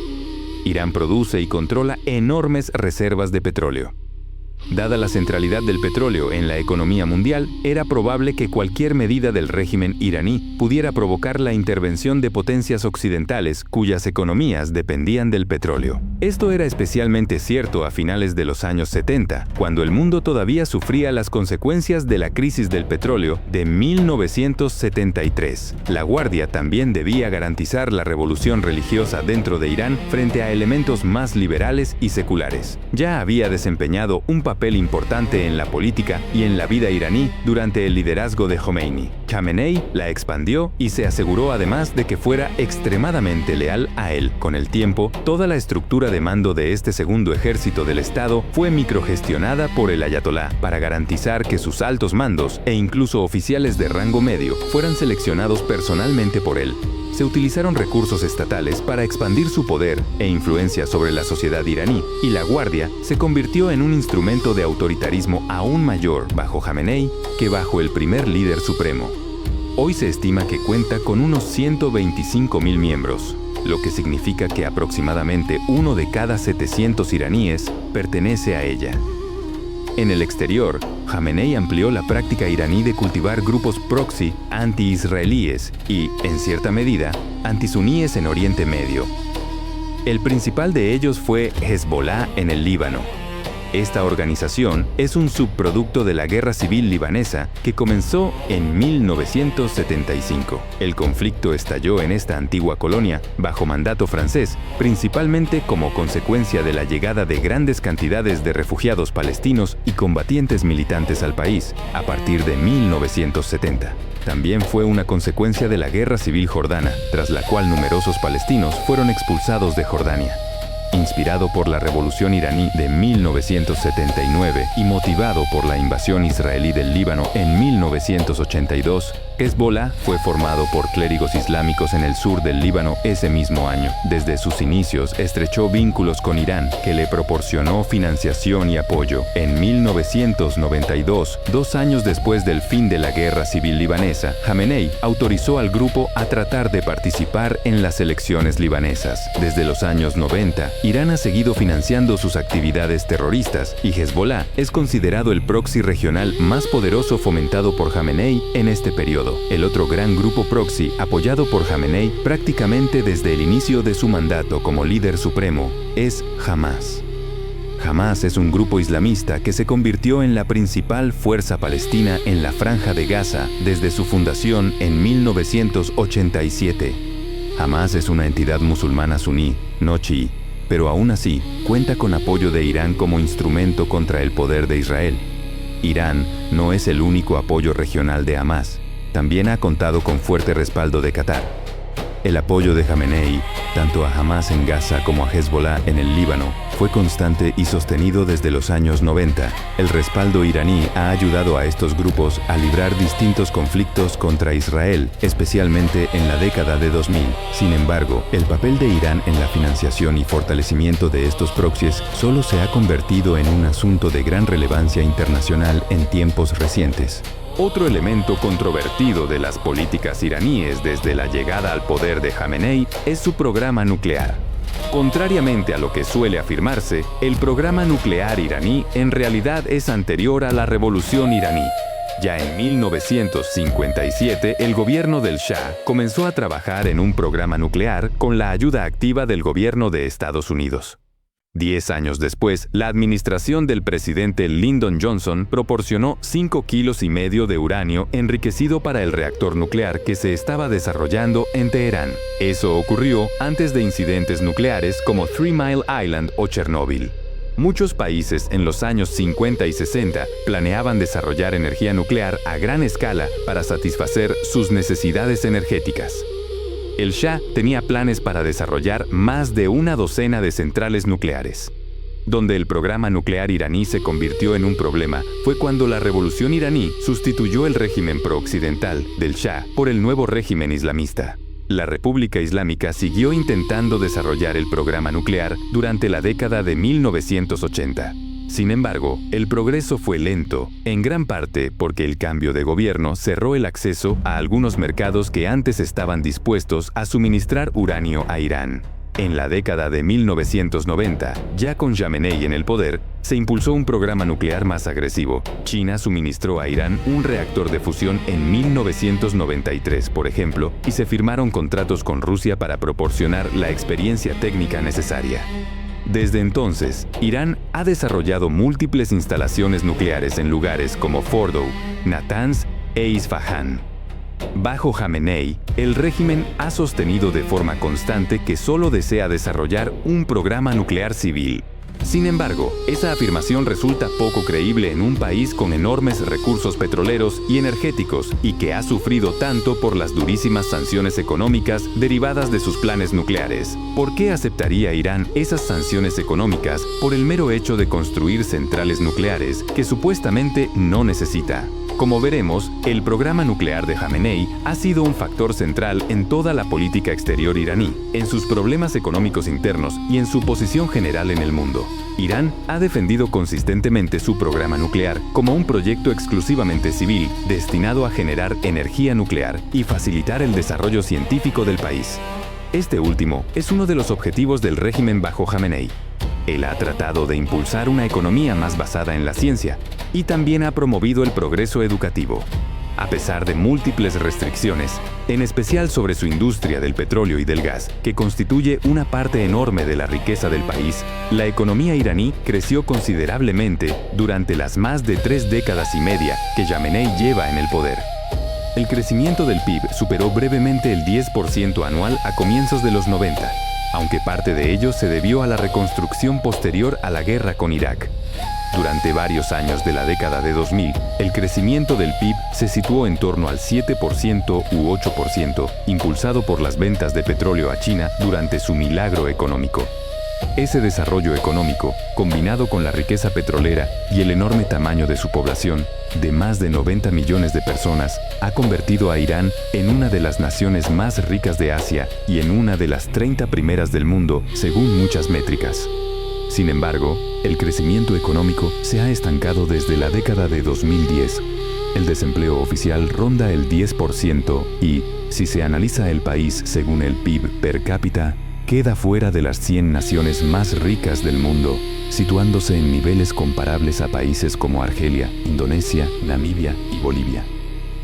Irán produce y controla enormes reservas de petróleo. Dada la centralidad del petróleo en la economía mundial, era probable que cualquier medida del régimen iraní pudiera provocar la intervención de potencias occidentales cuyas economías dependían del petróleo. Esto era especialmente cierto a finales de los años 70, cuando el mundo todavía sufría las consecuencias de la crisis del petróleo de 1973. La Guardia también debía garantizar la revolución religiosa dentro de Irán frente a elementos más liberales y seculares. Ya había desempeñado un papel importante en la política y en la vida iraní durante el liderazgo de Jomeini. Khamenei la expandió y se aseguró además de que fuera extremadamente leal a él. Con el tiempo, toda la estructura de mando de este segundo ejército del Estado fue microgestionada por el ayatolá para garantizar que sus altos mandos e incluso oficiales de rango medio fueran seleccionados personalmente por él. Se utilizaron recursos estatales para expandir su poder e influencia sobre la sociedad iraní, y la Guardia se convirtió en un instrumento de autoritarismo aún mayor bajo Khamenei que bajo el primer líder supremo. Hoy se estima que cuenta con unos 125.000 miembros, lo que significa que aproximadamente 1 de cada 700 iraníes pertenece a ella. En el exterior, Khamenei amplió la práctica iraní de cultivar grupos proxy anti-israelíes y, en cierta medida, antisuníes en Oriente Medio. El principal de ellos fue Hezbollah en el Líbano. Esta organización es un subproducto de la Guerra Civil Libanesa que comenzó en 1975. El conflicto estalló en esta antigua colonia bajo mandato francés, principalmente como consecuencia de la llegada de grandes cantidades de refugiados palestinos y combatientes militantes al país a partir de 1970. También fue una consecuencia de la Guerra Civil Jordana, tras la cual numerosos palestinos fueron expulsados de Jordania. Inspirado por la Revolución iraní de 1979 y motivado por la invasión israelí del Líbano en 1982, Hezbollah fue formado por clérigos islámicos en el sur del Líbano ese mismo año. Desde sus inicios estrechó vínculos con Irán, que le proporcionó financiación y apoyo. En 1992, 2 años después del fin de la Guerra Civil Libanesa, Khamenei autorizó al grupo a tratar de participar en las elecciones libanesas. Desde los años 90, Irán ha seguido financiando sus actividades terroristas y Hezbollah es considerado el proxy regional más poderoso fomentado por Khamenei en este periodo. El otro gran grupo proxy apoyado por Khamenei prácticamente desde el inicio de su mandato como líder supremo es Hamas. Hamas es un grupo islamista que se convirtió en la principal fuerza palestina en la Franja de Gaza desde su fundación en 1987. Hamas es una entidad musulmana suní, no chií, pero aún así cuenta con apoyo de Irán como instrumento contra el poder de Israel. Irán no es el único apoyo regional de Hamas. También ha contado con fuerte respaldo de Qatar. El apoyo de Khamenei, tanto a Hamas en Gaza como a Hezbollah en el Líbano, fue constante y sostenido desde los años 90. El respaldo iraní ha ayudado a estos grupos a librar distintos conflictos contra Israel, especialmente en la década de 2000. Sin embargo, el papel de Irán en la financiación y fortalecimiento de estos proxies solo se ha convertido en un asunto de gran relevancia internacional en tiempos recientes. Otro elemento controvertido de las políticas iraníes desde la llegada al poder de Khamenei es su programa nuclear. Contrariamente a lo que suele afirmarse, el programa nuclear iraní en realidad es anterior a la Revolución iraní. Ya en 1957, el gobierno del Shah comenzó a trabajar en un programa nuclear con la ayuda activa del gobierno de Estados Unidos. 10 años después, la administración del presidente Lyndon Johnson proporcionó 5,5 kilos de uranio enriquecido para el reactor nuclear que se estaba desarrollando en Teherán. Eso ocurrió antes de incidentes nucleares como Three Mile Island o Chernóbil. Muchos países en los años 50 y 60 planeaban desarrollar energía nuclear a gran escala para satisfacer sus necesidades energéticas. El Shah tenía planes para desarrollar más de una docena de centrales nucleares. Donde el programa nuclear iraní se convirtió en un problema fue cuando la revolución iraní sustituyó el régimen pro-occidental del Shah por el nuevo régimen islamista. La República Islámica siguió intentando desarrollar el programa nuclear durante la década de 1980. Sin embargo, el progreso fue lento, en gran parte porque el cambio de gobierno cerró el acceso a algunos mercados que antes estaban dispuestos a suministrar uranio a Irán. En la década de 1990, ya con Khamenei en el poder, se impulsó un programa nuclear más agresivo. China suministró a Irán un reactor de fusión en 1993, por ejemplo, y se firmaron contratos con Rusia para proporcionar la experiencia técnica necesaria. Desde entonces, Irán ha desarrollado múltiples instalaciones nucleares en lugares como Fordow, Natanz e Isfahán. Bajo Khamenei, el régimen ha sostenido de forma constante que solo desea desarrollar un programa nuclear civil. Sin embargo, esa afirmación resulta poco creíble en un país con enormes recursos petroleros y energéticos y que ha sufrido tanto por las durísimas sanciones económicas derivadas de sus planes nucleares. ¿Por qué aceptaría Irán esas sanciones económicas por el mero hecho de construir centrales nucleares que supuestamente no necesita? Como veremos, el programa nuclear de Jamenei ha sido un factor central en toda la política exterior iraní, en sus problemas económicos internos y en su posición general en el mundo. Irán ha defendido consistentemente su programa nuclear como un proyecto exclusivamente civil destinado a generar energía nuclear y facilitar el desarrollo científico del país. Este último es uno de los objetivos del régimen bajo Jamenei. Él ha tratado de impulsar una economía más basada en la ciencia y también ha promovido el progreso educativo. A pesar de múltiples restricciones, en especial sobre su industria del petróleo y del gas, que constituye una parte enorme de la riqueza del país, la economía iraní creció considerablemente durante las más de 3 décadas y media que Jamenei lleva en el poder. El crecimiento del PIB superó brevemente el 10% anual a comienzos de los 90, aunque parte de ello se debió a la reconstrucción posterior a la guerra con Irak. Durante varios años de la década de 2000, el crecimiento del PIB se situó en torno al 7% u 8%, impulsado por las ventas de petróleo a China durante su milagro económico. Ese desarrollo económico, combinado con la riqueza petrolera y el enorme tamaño de su población, de más de 90 millones de personas, ha convertido a Irán en una de las naciones más ricas de Asia y en una de las 30 primeras del mundo, según muchas métricas. Sin embargo, el crecimiento económico se ha estancado desde la década de 2010. El desempleo oficial ronda el 10% y, si se analiza el país según el PIB per cápita, queda fuera de las 100 naciones más ricas del mundo, situándose en niveles comparables a países como Argelia, Indonesia, Namibia y Bolivia.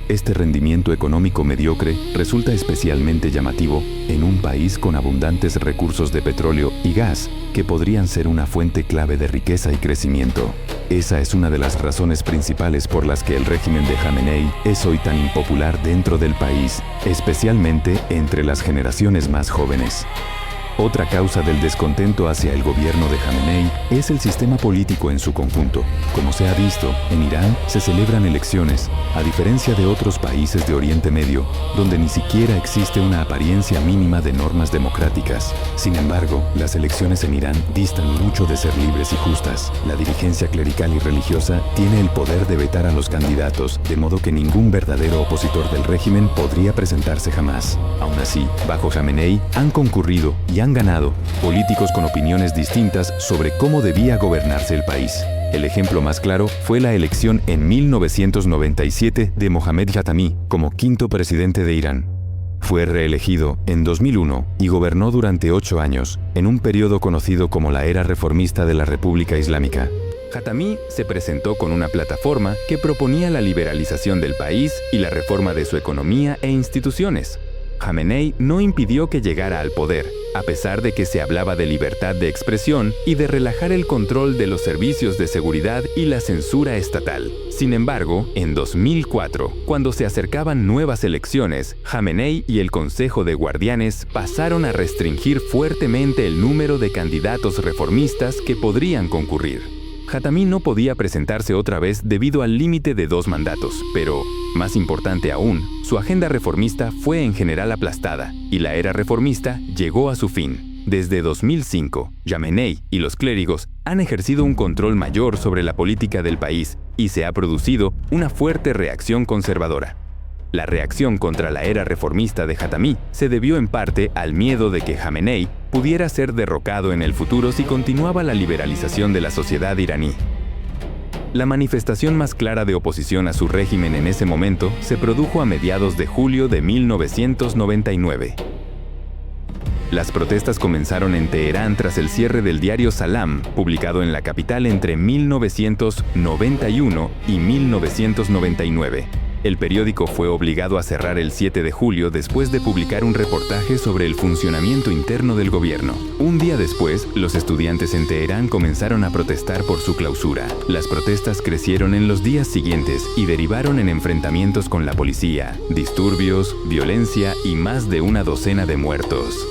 Este rendimiento económico mediocre resulta especialmente llamativo en un país con abundantes recursos de petróleo y gas que podrían ser una fuente clave de riqueza y crecimiento. Esa es una de las razones principales por las que el régimen de Jamenei es hoy tan impopular dentro del país, especialmente entre las generaciones más jóvenes. Otra causa del descontento hacia el gobierno de Jamenei es el sistema político en su conjunto. Como se ha visto, en Irán se celebran elecciones, a diferencia de otros países de Oriente Medio, donde ni siquiera existe una apariencia mínima de normas democráticas. Sin embargo, las elecciones en Irán distan mucho de ser libres y justas. La dirigencia clerical y religiosa tiene el poder de vetar a los candidatos, de modo que ningún verdadero opositor del régimen podría presentarse jamás. Aún así, bajo Jamenei han concurrido y han ganado políticos con opiniones distintas sobre cómo debía gobernarse el país. El ejemplo más claro fue la elección en 1997 de Mohammad Khatami como quinto presidente de Irán. Fue reelegido en 2001 y gobernó durante 8 años, en un periodo conocido como la era reformista de la República Islámica. Khatami se presentó con una plataforma que proponía la liberalización del país y la reforma de su economía e instituciones. Jamenei no impidió que llegara al poder, a pesar de que se hablaba de libertad de expresión y de relajar el control de los servicios de seguridad y la censura estatal. Sin embargo, en 2004, cuando se acercaban nuevas elecciones, Jamenei y el Consejo de Guardianes pasaron a restringir fuertemente el número de candidatos reformistas que podrían concurrir. Khatami no podía presentarse otra vez debido al límite de 2 mandatos, pero, más importante aún, su agenda reformista fue en general aplastada y la era reformista llegó a su fin. Desde 2005, Jamenei y los clérigos han ejercido un control mayor sobre la política del país y se ha producido una fuerte reacción conservadora. La reacción contra la era reformista de Khatami se debió en parte al miedo de que Jamenei pudiera ser derrocado en el futuro si continuaba la liberalización de la sociedad iraní. La manifestación más clara de oposición a su régimen en ese momento se produjo a mediados de julio de 1999. Las protestas comenzaron en Teherán tras el cierre del diario Salam, publicado en la capital entre 1991 y 1999. El periódico fue obligado a cerrar el 7 de julio después de publicar un reportaje sobre el funcionamiento interno del gobierno. Un día después, los estudiantes en Teherán comenzaron a protestar por su clausura. Las protestas crecieron en los días siguientes y derivaron en enfrentamientos con la policía, disturbios, violencia y más de una docena de muertos.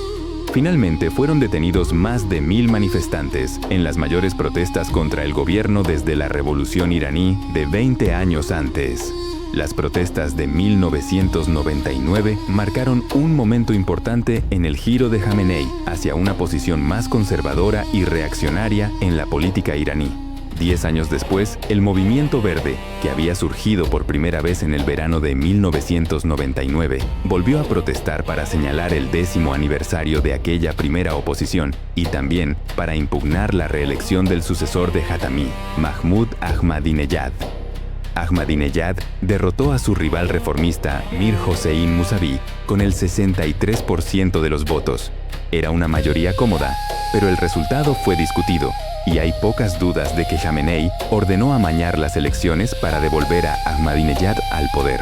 Finalmente fueron detenidos más de 1000 manifestantes en las mayores protestas contra el gobierno desde la revolución iraní de 20 años antes. Las protestas de 1999 marcaron un momento importante en el giro de Jamenei hacia una posición más conservadora y reaccionaria en la política iraní. 10 años después, el movimiento verde, que había surgido por primera vez en el verano de 1999, volvió a protestar para señalar el 10º aniversario de aquella primera oposición y también para impugnar la reelección del sucesor de Jatami, Mahmoud Ahmadinejad. Ahmadinejad derrotó a su rival reformista Mir Hossein Mousavi con el 63% de los votos. Era una mayoría cómoda, pero el resultado fue discutido, y hay pocas dudas de que Jamenei ordenó amañar las elecciones para devolver a Ahmadinejad al poder.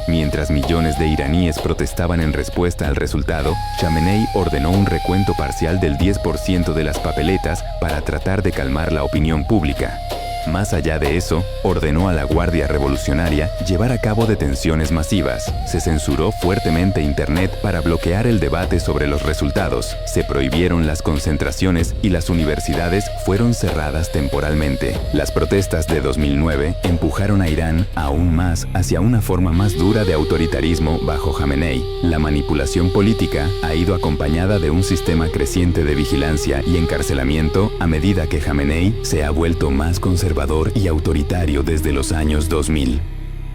Mientras millones de iraníes protestaban en respuesta al resultado, Jamenei ordenó un recuento parcial del 10% de las papeletas para tratar de calmar la opinión pública. Más allá de eso, ordenó a la Guardia Revolucionaria llevar a cabo detenciones masivas. Se censuró fuertemente Internet para bloquear el debate sobre los resultados. Se prohibieron las concentraciones y las universidades fueron cerradas temporalmente. Las protestas de 2009 empujaron a Irán aún más hacia una forma más dura de autoritarismo bajo Jamenei. La manipulación política ha ido acompañada de un sistema creciente de vigilancia y encarcelamiento a medida que Jamenei se ha vuelto más conservador y autoritario desde los años 2000.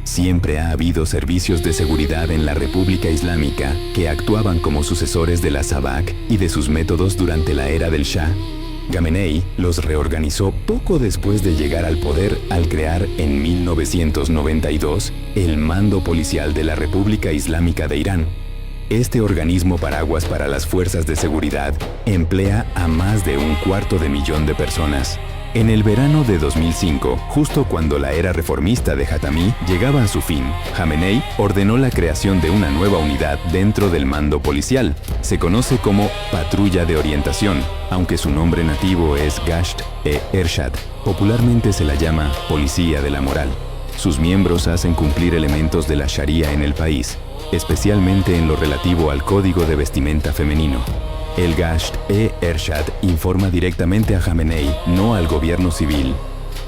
Siempre ha habido servicios de seguridad en la República Islámica que actuaban como sucesores de la Savak y de sus métodos durante la era del Shah. Jamenei los reorganizó poco después de llegar al poder al crear en 1992 el Mando Policial de la República Islámica de Irán. Este organismo paraguas para las fuerzas de seguridad emplea a más de 250.000 de personas. En el verano de 2005, justo cuando la era reformista de Jatami llegaba a su fin, Jamenei ordenó la creación de una nueva unidad dentro del mando policial. Se conoce como Patrulla de Orientación, aunque su nombre nativo es Gasht-e-Ershad. Popularmente se la llama Policía de la Moral. Sus miembros hacen cumplir elementos de la Sharia en el país, especialmente en lo relativo al código de vestimenta femenino. El Gasht-e-Ershad informa directamente a Jamenei, no al gobierno civil.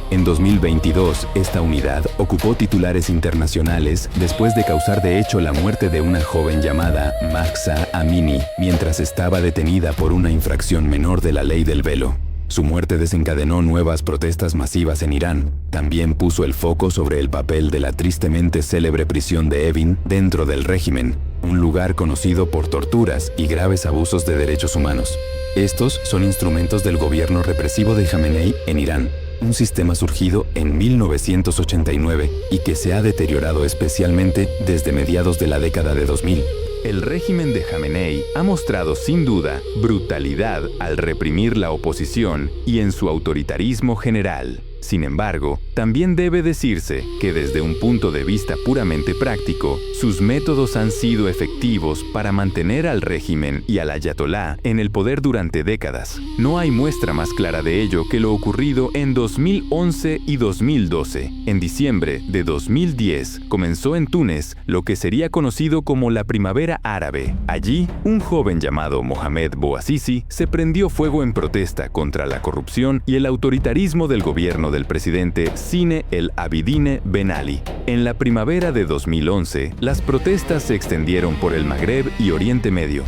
En 2022, esta unidad ocupó titulares internacionales después de causar de hecho la muerte de una joven llamada Mahsa Amini, mientras estaba detenida por una infracción menor de la ley del velo. Su muerte desencadenó nuevas protestas masivas en Irán. También puso el foco sobre el papel de la tristemente célebre prisión de Evin dentro del régimen, un lugar conocido por torturas y graves abusos de derechos humanos. Estos son instrumentos del gobierno represivo de Jamenei en Irán, un sistema surgido en 1989 y que se ha deteriorado especialmente desde mediados de la década de 2000. El régimen de Jamenei ha mostrado sin duda brutalidad al reprimir la oposición y en su autoritarismo general. Sin embargo, también debe decirse que desde un punto de vista puramente práctico, sus métodos han sido efectivos para mantener al régimen y al ayatolá en el poder durante décadas. No hay muestra más clara de ello que lo ocurrido en 2011 y 2012. En diciembre de 2010 comenzó en Túnez lo que sería conocido como la Primavera Árabe. Allí, un joven llamado Mohamed Bouazizi se prendió fuego en protesta contra la corrupción y el autoritarismo del gobierno del presidente Zine el Abidine Ben Ali. En la primavera de 2011, las protestas se extendieron por el Magreb y Oriente Medio.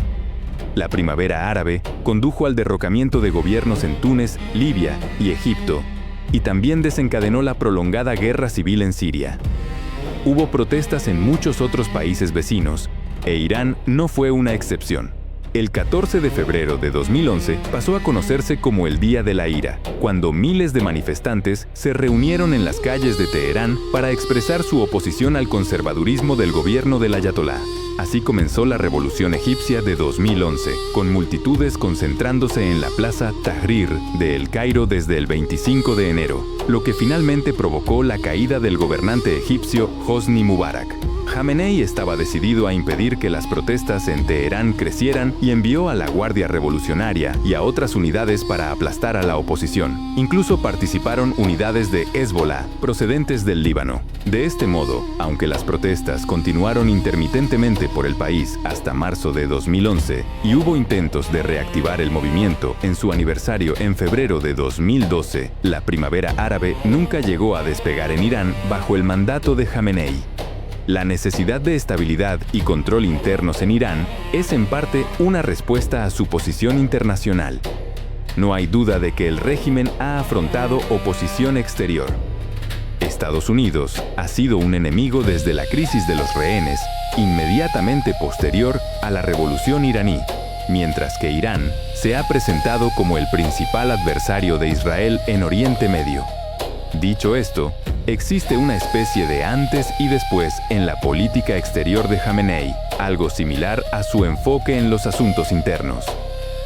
La Primavera Árabe condujo al derrocamiento de gobiernos en Túnez, Libia y Egipto, y también desencadenó la prolongada guerra civil en Siria. Hubo protestas en muchos otros países vecinos, e Irán no fue una excepción. El 14 de febrero de 2011 pasó a conocerse como el Día de la Ira, cuando miles de manifestantes se reunieron en las calles de Teherán para expresar su oposición al conservadurismo del gobierno del ayatolá. Así comenzó la Revolución Egipcia de 2011, con multitudes concentrándose en la Plaza Tahrir de El Cairo desde el 25 de enero, lo que finalmente provocó la caída del gobernante egipcio Hosni Mubarak. Jamenei estaba decidido a impedir que las protestas en Teherán crecieran y envió a la Guardia Revolucionaria y a otras unidades para aplastar a la oposición. Incluso participaron unidades de Hezbollah, procedentes del Líbano. De este modo, aunque las protestas continuaron intermitentemente por el país hasta marzo de 2011 y hubo intentos de reactivar el movimiento en su aniversario en febrero de 2012, la primavera árabe nunca llegó a despegar en Irán bajo el mandato de Jamenei. La necesidad de estabilidad y control internos en Irán es en parte una respuesta a su posición internacional. No hay duda de que el régimen ha afrontado oposición exterior. Estados Unidos ha sido un enemigo desde la crisis de los rehenes, inmediatamente posterior a la revolución iraní, mientras que Irán se ha presentado como el principal adversario de Israel en Oriente Medio. Dicho esto, existe una especie de antes y después en la política exterior de Jamenei, algo similar a su enfoque en los asuntos internos.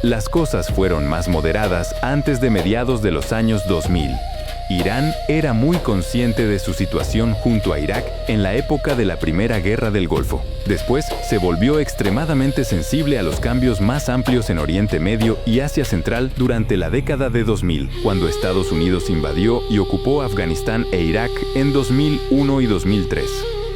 Las cosas fueron más moderadas antes de mediados de los años 2000. Irán era muy consciente de su situación junto a Irak en la época de la Primera Guerra del Golfo. Después, se volvió extremadamente sensible a los cambios más amplios en Oriente Medio y Asia Central durante la década de 2000, cuando Estados Unidos invadió y ocupó Afganistán e Irak en 2001 y 2003.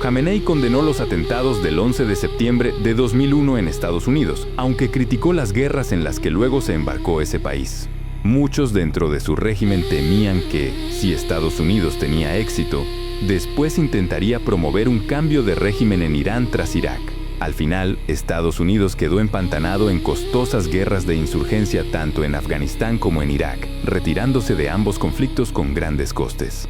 Jamenei condenó los atentados del 11 de septiembre de 2001 en Estados Unidos, aunque criticó las guerras en las que luego se embarcó ese país. Muchos dentro de su régimen temían que, si Estados Unidos tenía éxito, después intentaría promover un cambio de régimen en Irán tras Irak. Al final, Estados Unidos quedó empantanado en costosas guerras de insurgencia tanto en Afganistán como en Irak, retirándose de ambos conflictos con grandes costes.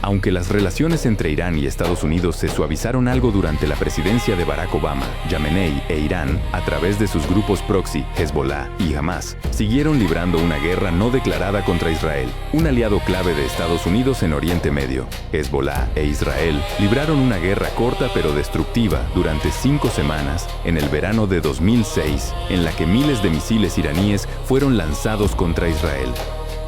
Aunque las relaciones entre Irán y Estados Unidos se suavizaron algo durante la presidencia de Barack Obama, Jamenei e Irán, a través de sus grupos proxy, Hezbollah y Hamas, siguieron librando una guerra no declarada contra Israel, un aliado clave de Estados Unidos en Oriente Medio. Hezbollah e Israel libraron una guerra corta pero destructiva durante 5 semanas en el verano de 2006, en la que miles de misiles iraníes fueron lanzados contra Israel.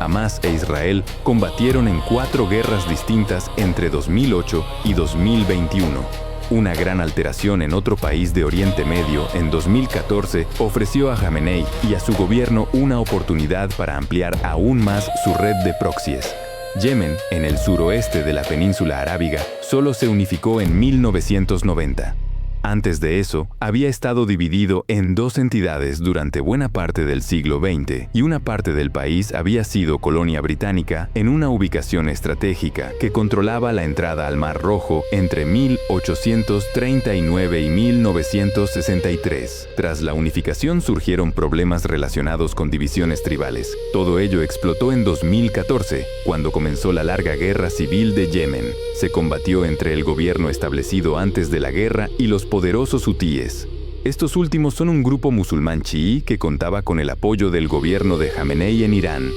Hamas e Israel combatieron en 4 guerras distintas entre 2008 y 2021. Una gran alteración en otro país de Oriente Medio en 2014 ofreció a Jamenei y a su gobierno una oportunidad para ampliar aún más su red de proxies. Yemen, en el suroeste de la península arábiga, solo se unificó en 1990. Antes de eso, había estado dividido en 2 entidades durante buena parte del siglo XX y una parte del país había sido colonia británica en una ubicación estratégica que controlaba la entrada al Mar Rojo entre 1839 y 1963. Tras la unificación surgieron problemas relacionados con divisiones tribales. Todo ello explotó en 2014, cuando comenzó la larga guerra civil de Yemen. Se combatió entre el gobierno establecido antes de la guerra y los poderosos hutíes. Estos últimos son un grupo musulmán chií que contaba con el apoyo del gobierno de Jamenei en Irán.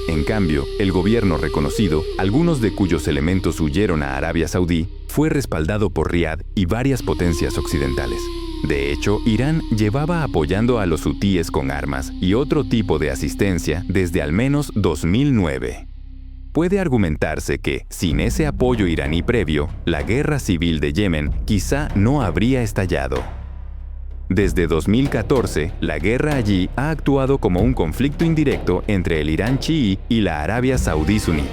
En cambio, el gobierno reconocido, algunos de cuyos elementos huyeron a Arabia Saudí, fue respaldado por Riad y varias potencias occidentales. De hecho, Irán llevaba apoyando a los hutíes con armas y otro tipo de asistencia desde al menos 2009. Puede argumentarse que, sin ese apoyo iraní previo, la guerra civil de Yemen quizá no habría estallado. Desde 2014, la guerra allí ha actuado como un conflicto indirecto entre el Irán chií y la Arabia Saudí suní.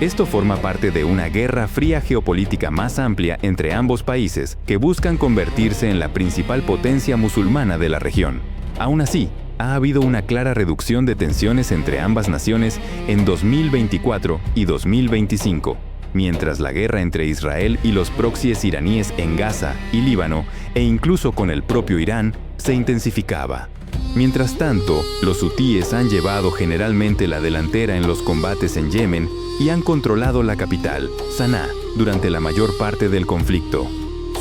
Esto forma parte de una guerra fría geopolítica más amplia entre ambos países que buscan convertirse en la principal potencia musulmana de la región. Aún así, ha habido una clara reducción de tensiones entre ambas naciones en 2024 y 2025, mientras la guerra entre Israel y los proxies iraníes en Gaza y Líbano, e incluso con el propio Irán, se intensificaba. Mientras tanto, los hutíes han llevado generalmente la delantera en los combates en Yemen y han controlado la capital, Saná, durante la mayor parte del conflicto.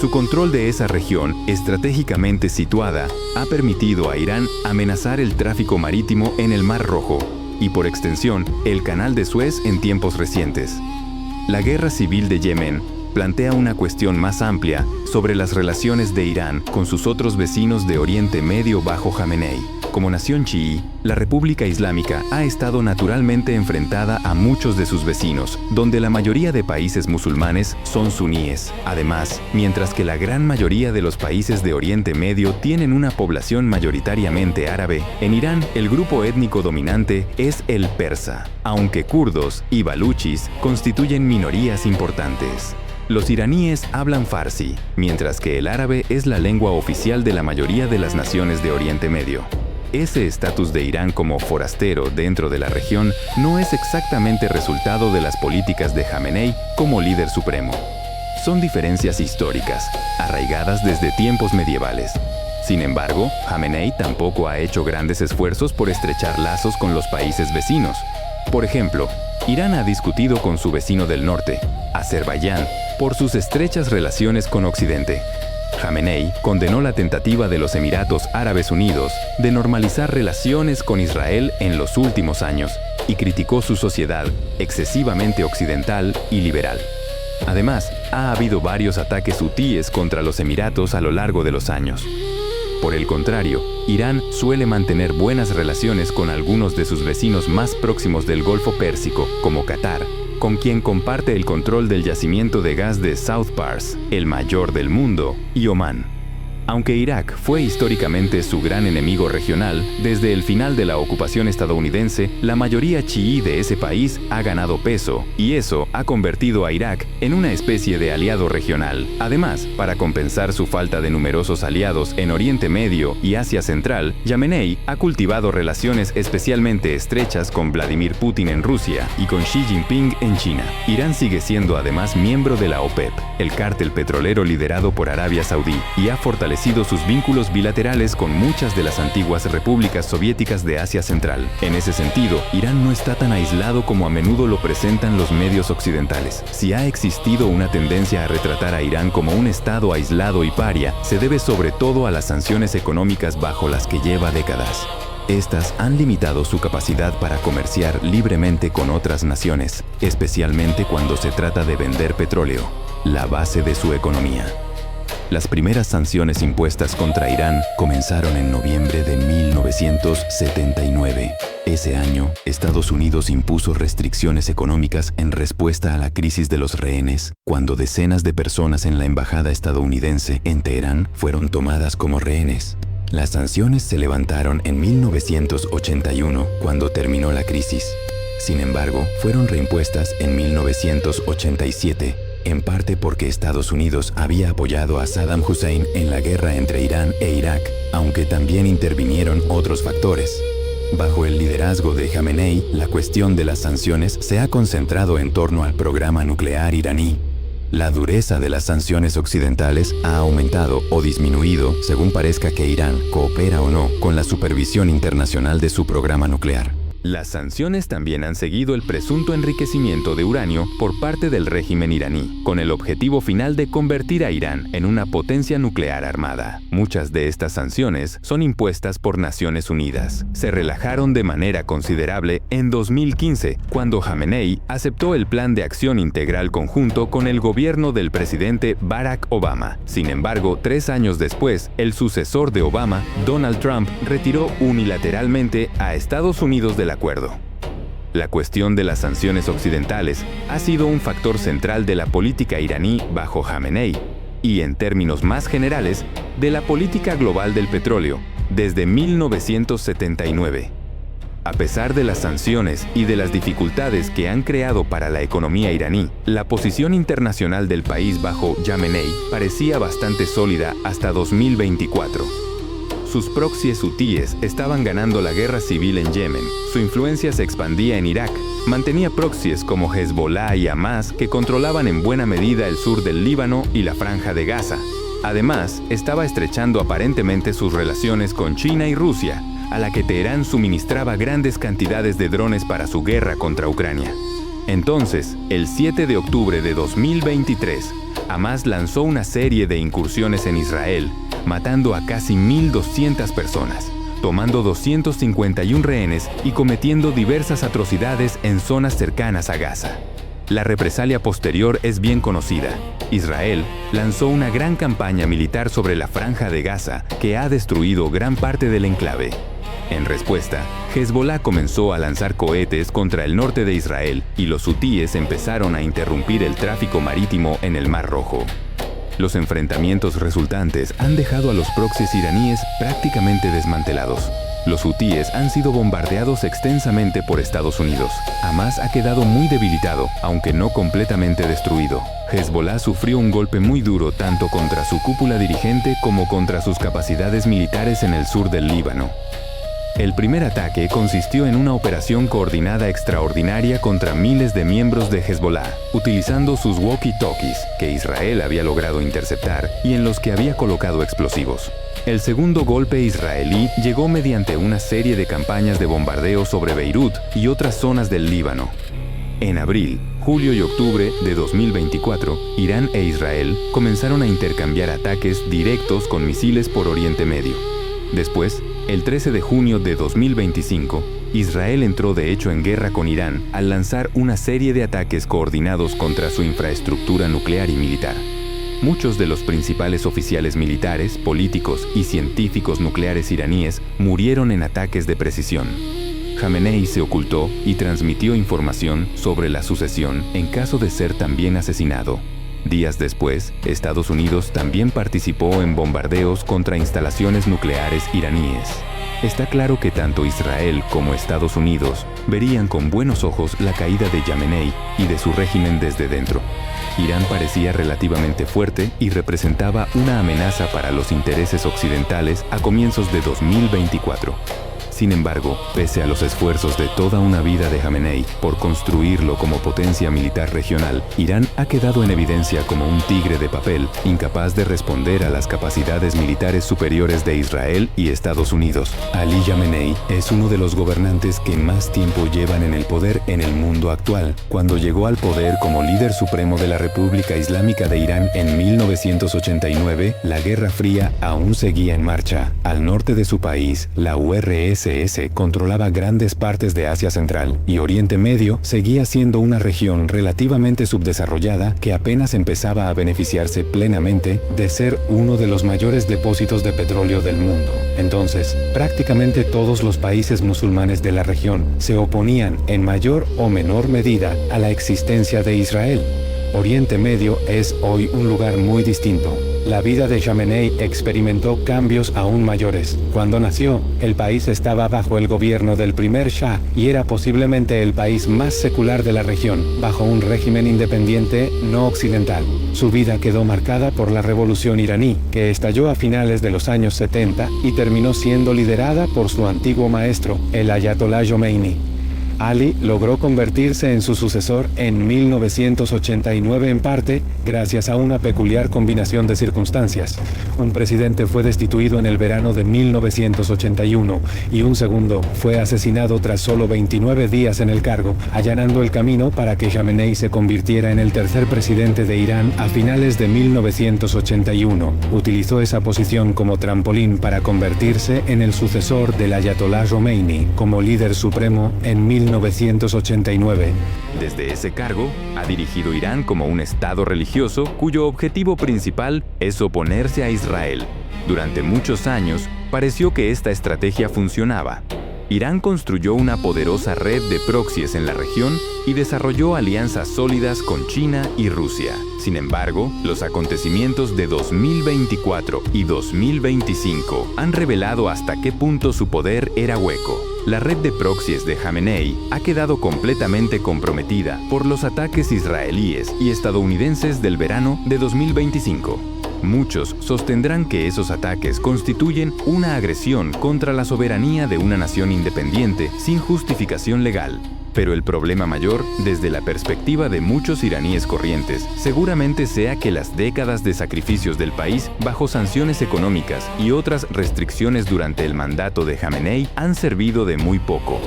Su control de esa región, estratégicamente situada, ha permitido a Irán amenazar el tráfico marítimo en el Mar Rojo y, por extensión, el Canal de Suez en tiempos recientes. La guerra civil de Yemen plantea una cuestión más amplia sobre las relaciones de Irán con sus otros vecinos de Oriente Medio bajo Jamenei, Como nación chií, la República Islámica ha estado naturalmente enfrentada a muchos de sus vecinos, donde la mayoría de países musulmanes son suníes. Además, mientras que la gran mayoría de los países de Oriente Medio tienen una población mayoritariamente árabe, en Irán el grupo étnico dominante es el persa, aunque kurdos y baluchis constituyen minorías importantes. Los iraníes hablan farsi, mientras que el árabe es la lengua oficial de la mayoría de las naciones de Oriente Medio. Ese estatus de Irán como forastero dentro de la región no es exactamente resultado de las políticas de Jamenei como líder supremo. Son diferencias históricas, arraigadas desde tiempos medievales. Sin embargo, Jamenei tampoco ha hecho grandes esfuerzos por estrechar lazos con los países vecinos. Por ejemplo, Irán ha discutido con su vecino del norte, Azerbaiyán, por sus estrechas relaciones con Occidente. Jamenei condenó la tentativa de los Emiratos Árabes Unidos de normalizar relaciones con Israel en los últimos años y criticó su sociedad excesivamente occidental y liberal. Además, ha habido varios ataques hutíes contra los Emiratos a lo largo de los años. Por el contrario, Irán suele mantener buenas relaciones con algunos de sus vecinos más próximos del Golfo Pérsico, como Qatar, con quien comparte el control del yacimiento de gas de South Pars, el mayor del mundo, y Omán. Aunque Irak fue históricamente su gran enemigo regional, desde el final de la ocupación estadounidense, la mayoría chií de ese país ha ganado peso, y eso ha convertido a Irak en una especie de aliado regional. Además, para compensar su falta de numerosos aliados en Oriente Medio y Asia Central, Jamenei ha cultivado relaciones especialmente estrechas con Vladimir Putin en Rusia y con Xi Jinping en China. Irán sigue siendo además miembro de la OPEP, el cártel petrolero liderado por Arabia Saudí, y ha fortalecido sus vínculos bilaterales con muchas de las antiguas repúblicas soviéticas de Asia Central. En ese sentido, Irán no está tan aislado como a menudo lo presentan los medios occidentales. Si ha existido una tendencia a retratar a Irán como un estado aislado y paria, se debe sobre todo a las sanciones económicas bajo las que lleva décadas. Estas han limitado su capacidad para comerciar libremente con otras naciones, especialmente cuando se trata de vender petróleo, la base de su economía. Las primeras sanciones impuestas contra Irán comenzaron en noviembre de 1979. Ese año, Estados Unidos impuso restricciones económicas en respuesta a la crisis de los rehenes, cuando decenas de personas en la embajada estadounidense en Teherán fueron tomadas como rehenes. Las sanciones se levantaron en 1981, cuando terminó la crisis. Sin embargo, fueron reimpuestas en 1987. En parte porque Estados Unidos había apoyado a Saddam Hussein en la guerra entre Irán e Irak, aunque también intervinieron otros factores. Bajo el liderazgo de Jamenei, la cuestión de las sanciones se ha concentrado en torno al programa nuclear iraní. La dureza de las sanciones occidentales ha aumentado o disminuido según parezca que Irán coopera o no con la supervisión internacional de su programa nuclear. Las sanciones también han seguido el presunto enriquecimiento de uranio por parte del régimen iraní, con el objetivo final de convertir a Irán en una potencia nuclear armada. Muchas de estas sanciones son impuestas por Naciones Unidas. Se relajaron de manera considerable en 2015, cuando Jamenei aceptó el Plan de Acción Integral Conjunto con el gobierno del presidente Barack Obama. Sin embargo, 3 años después, el sucesor de Obama, Donald Trump, retiró unilateralmente a Estados Unidos del acuerdo. La cuestión de las sanciones occidentales ha sido un factor central de la política iraní bajo Jamenei y, en términos más generales, de la política global del petróleo desde 1979. A pesar de las sanciones y de las dificultades que han creado para la economía iraní, la posición internacional del país bajo Jamenei parecía bastante sólida hasta 2024. Sus proxies hutíes estaban ganando la guerra civil en Yemen, su influencia se expandía en Irak, mantenía proxies como Hezbollah y Hamas que controlaban en buena medida el sur del Líbano y la Franja de Gaza. Además, estaba estrechando aparentemente sus relaciones con China y Rusia, a la que Teherán suministraba grandes cantidades de drones para su guerra contra Ucrania. Entonces, el 7 de octubre de 2023, Hamas lanzó una serie de incursiones en Israel, matando a casi 1.200 personas, tomando 251 rehenes y cometiendo diversas atrocidades en zonas cercanas a Gaza. La represalia posterior es bien conocida. Israel lanzó una gran campaña militar sobre la Franja de Gaza que ha destruido gran parte del enclave. En respuesta, Hezbolá comenzó a lanzar cohetes contra el norte de Israel y los hutíes empezaron a interrumpir el tráfico marítimo en el Mar Rojo. Los enfrentamientos resultantes han dejado a los proxies iraníes prácticamente desmantelados. Los hutíes han sido bombardeados extensamente por Estados Unidos. Hamas ha quedado muy debilitado, aunque no completamente destruido. Hezbolá sufrió un golpe muy duro tanto contra su cúpula dirigente como contra sus capacidades militares en el sur del Líbano. El primer ataque consistió en una operación coordinada extraordinaria contra miles de miembros de Hezbolá, utilizando sus walkie-talkies, que Israel había logrado interceptar y en los que había colocado explosivos. El segundo golpe israelí llegó mediante una serie de campañas de bombardeo sobre Beirut y otras zonas del Líbano. En abril, julio y octubre de 2024, Irán e Israel comenzaron a intercambiar ataques directos con misiles por Oriente Medio. Después, el 13 de junio de 2025, Israel entró de hecho en guerra con Irán al lanzar una serie de ataques coordinados contra su infraestructura nuclear y militar. Muchos de los principales oficiales militares, políticos y científicos nucleares iraníes murieron en ataques de precisión. Jamenei se ocultó y transmitió información sobre la sucesión en caso de ser también asesinado. Días después, Estados Unidos también participó en bombardeos contra instalaciones nucleares iraníes. Está claro que tanto Israel como Estados Unidos verían con buenos ojos la caída de Jamenei y de su régimen desde dentro. Irán parecía relativamente fuerte y representaba una amenaza para los intereses occidentales a comienzos de 2024. Sin embargo, pese a los esfuerzos de toda una vida de Jamenei por construirlo como potencia militar regional, Irán ha quedado en evidencia como un tigre de papel, incapaz de responder a las capacidades militares superiores de Israel y Estados Unidos. Ali Jamenei es uno de los gobernantes que más tiempo llevan en el poder en el mundo actual. Cuando llegó al poder como líder supremo de la República Islámica de Irán en 1989, la Guerra Fría aún seguía en marcha. Al norte de su país, la URSS controlaba grandes partes de Asia Central y Oriente Medio seguía siendo una región relativamente subdesarrollada que apenas empezaba a beneficiarse plenamente de ser uno de los mayores depósitos de petróleo del mundo. Entonces, prácticamente todos los países musulmanes de la región se oponían en mayor o menor medida a la existencia de Israel. Oriente Medio es hoy un lugar muy distinto. La vida de Jamenei experimentó cambios aún mayores. Cuando nació, el país estaba bajo el gobierno del primer Shah y era posiblemente el país más secular de la región, bajo un régimen independiente no occidental. Su vida quedó marcada por la revolución iraní, que estalló a finales de los años 70 y terminó siendo liderada por su antiguo maestro, el Ayatollah Khomeini. Ali logró convertirse en su sucesor en 1989 en parte gracias a una peculiar combinación de circunstancias. Un presidente fue destituido en el verano de 1981 y un segundo fue asesinado tras solo 29 días en el cargo, allanando el camino para que Jamenei se convirtiera en el tercer presidente de Irán a finales de 1981. Utilizó esa posición como trampolín para convertirse en el sucesor del Ayatollah Khomeini como líder supremo en 1989. Desde ese cargo, ha dirigido Irán como un estado religioso cuyo objetivo principal es oponerse a Israel. Durante muchos años, pareció que esta estrategia funcionaba. Irán construyó una poderosa red de proxies en la región y desarrolló alianzas sólidas con China y Rusia. Sin embargo, los acontecimientos de 2024 y 2025 han revelado hasta qué punto su poder era hueco. La red de proxies de Jamenei ha quedado completamente comprometida por los ataques israelíes y estadounidenses del verano de 2025. Muchos sostendrán que esos ataques constituyen una agresión contra la soberanía de una nación independiente sin justificación legal. Pero el problema mayor, desde la perspectiva de muchos iraníes corrientes, seguramente sea que las décadas de sacrificios del país bajo sanciones económicas y otras restricciones durante el mandato de Jamenei han servido de muy poco.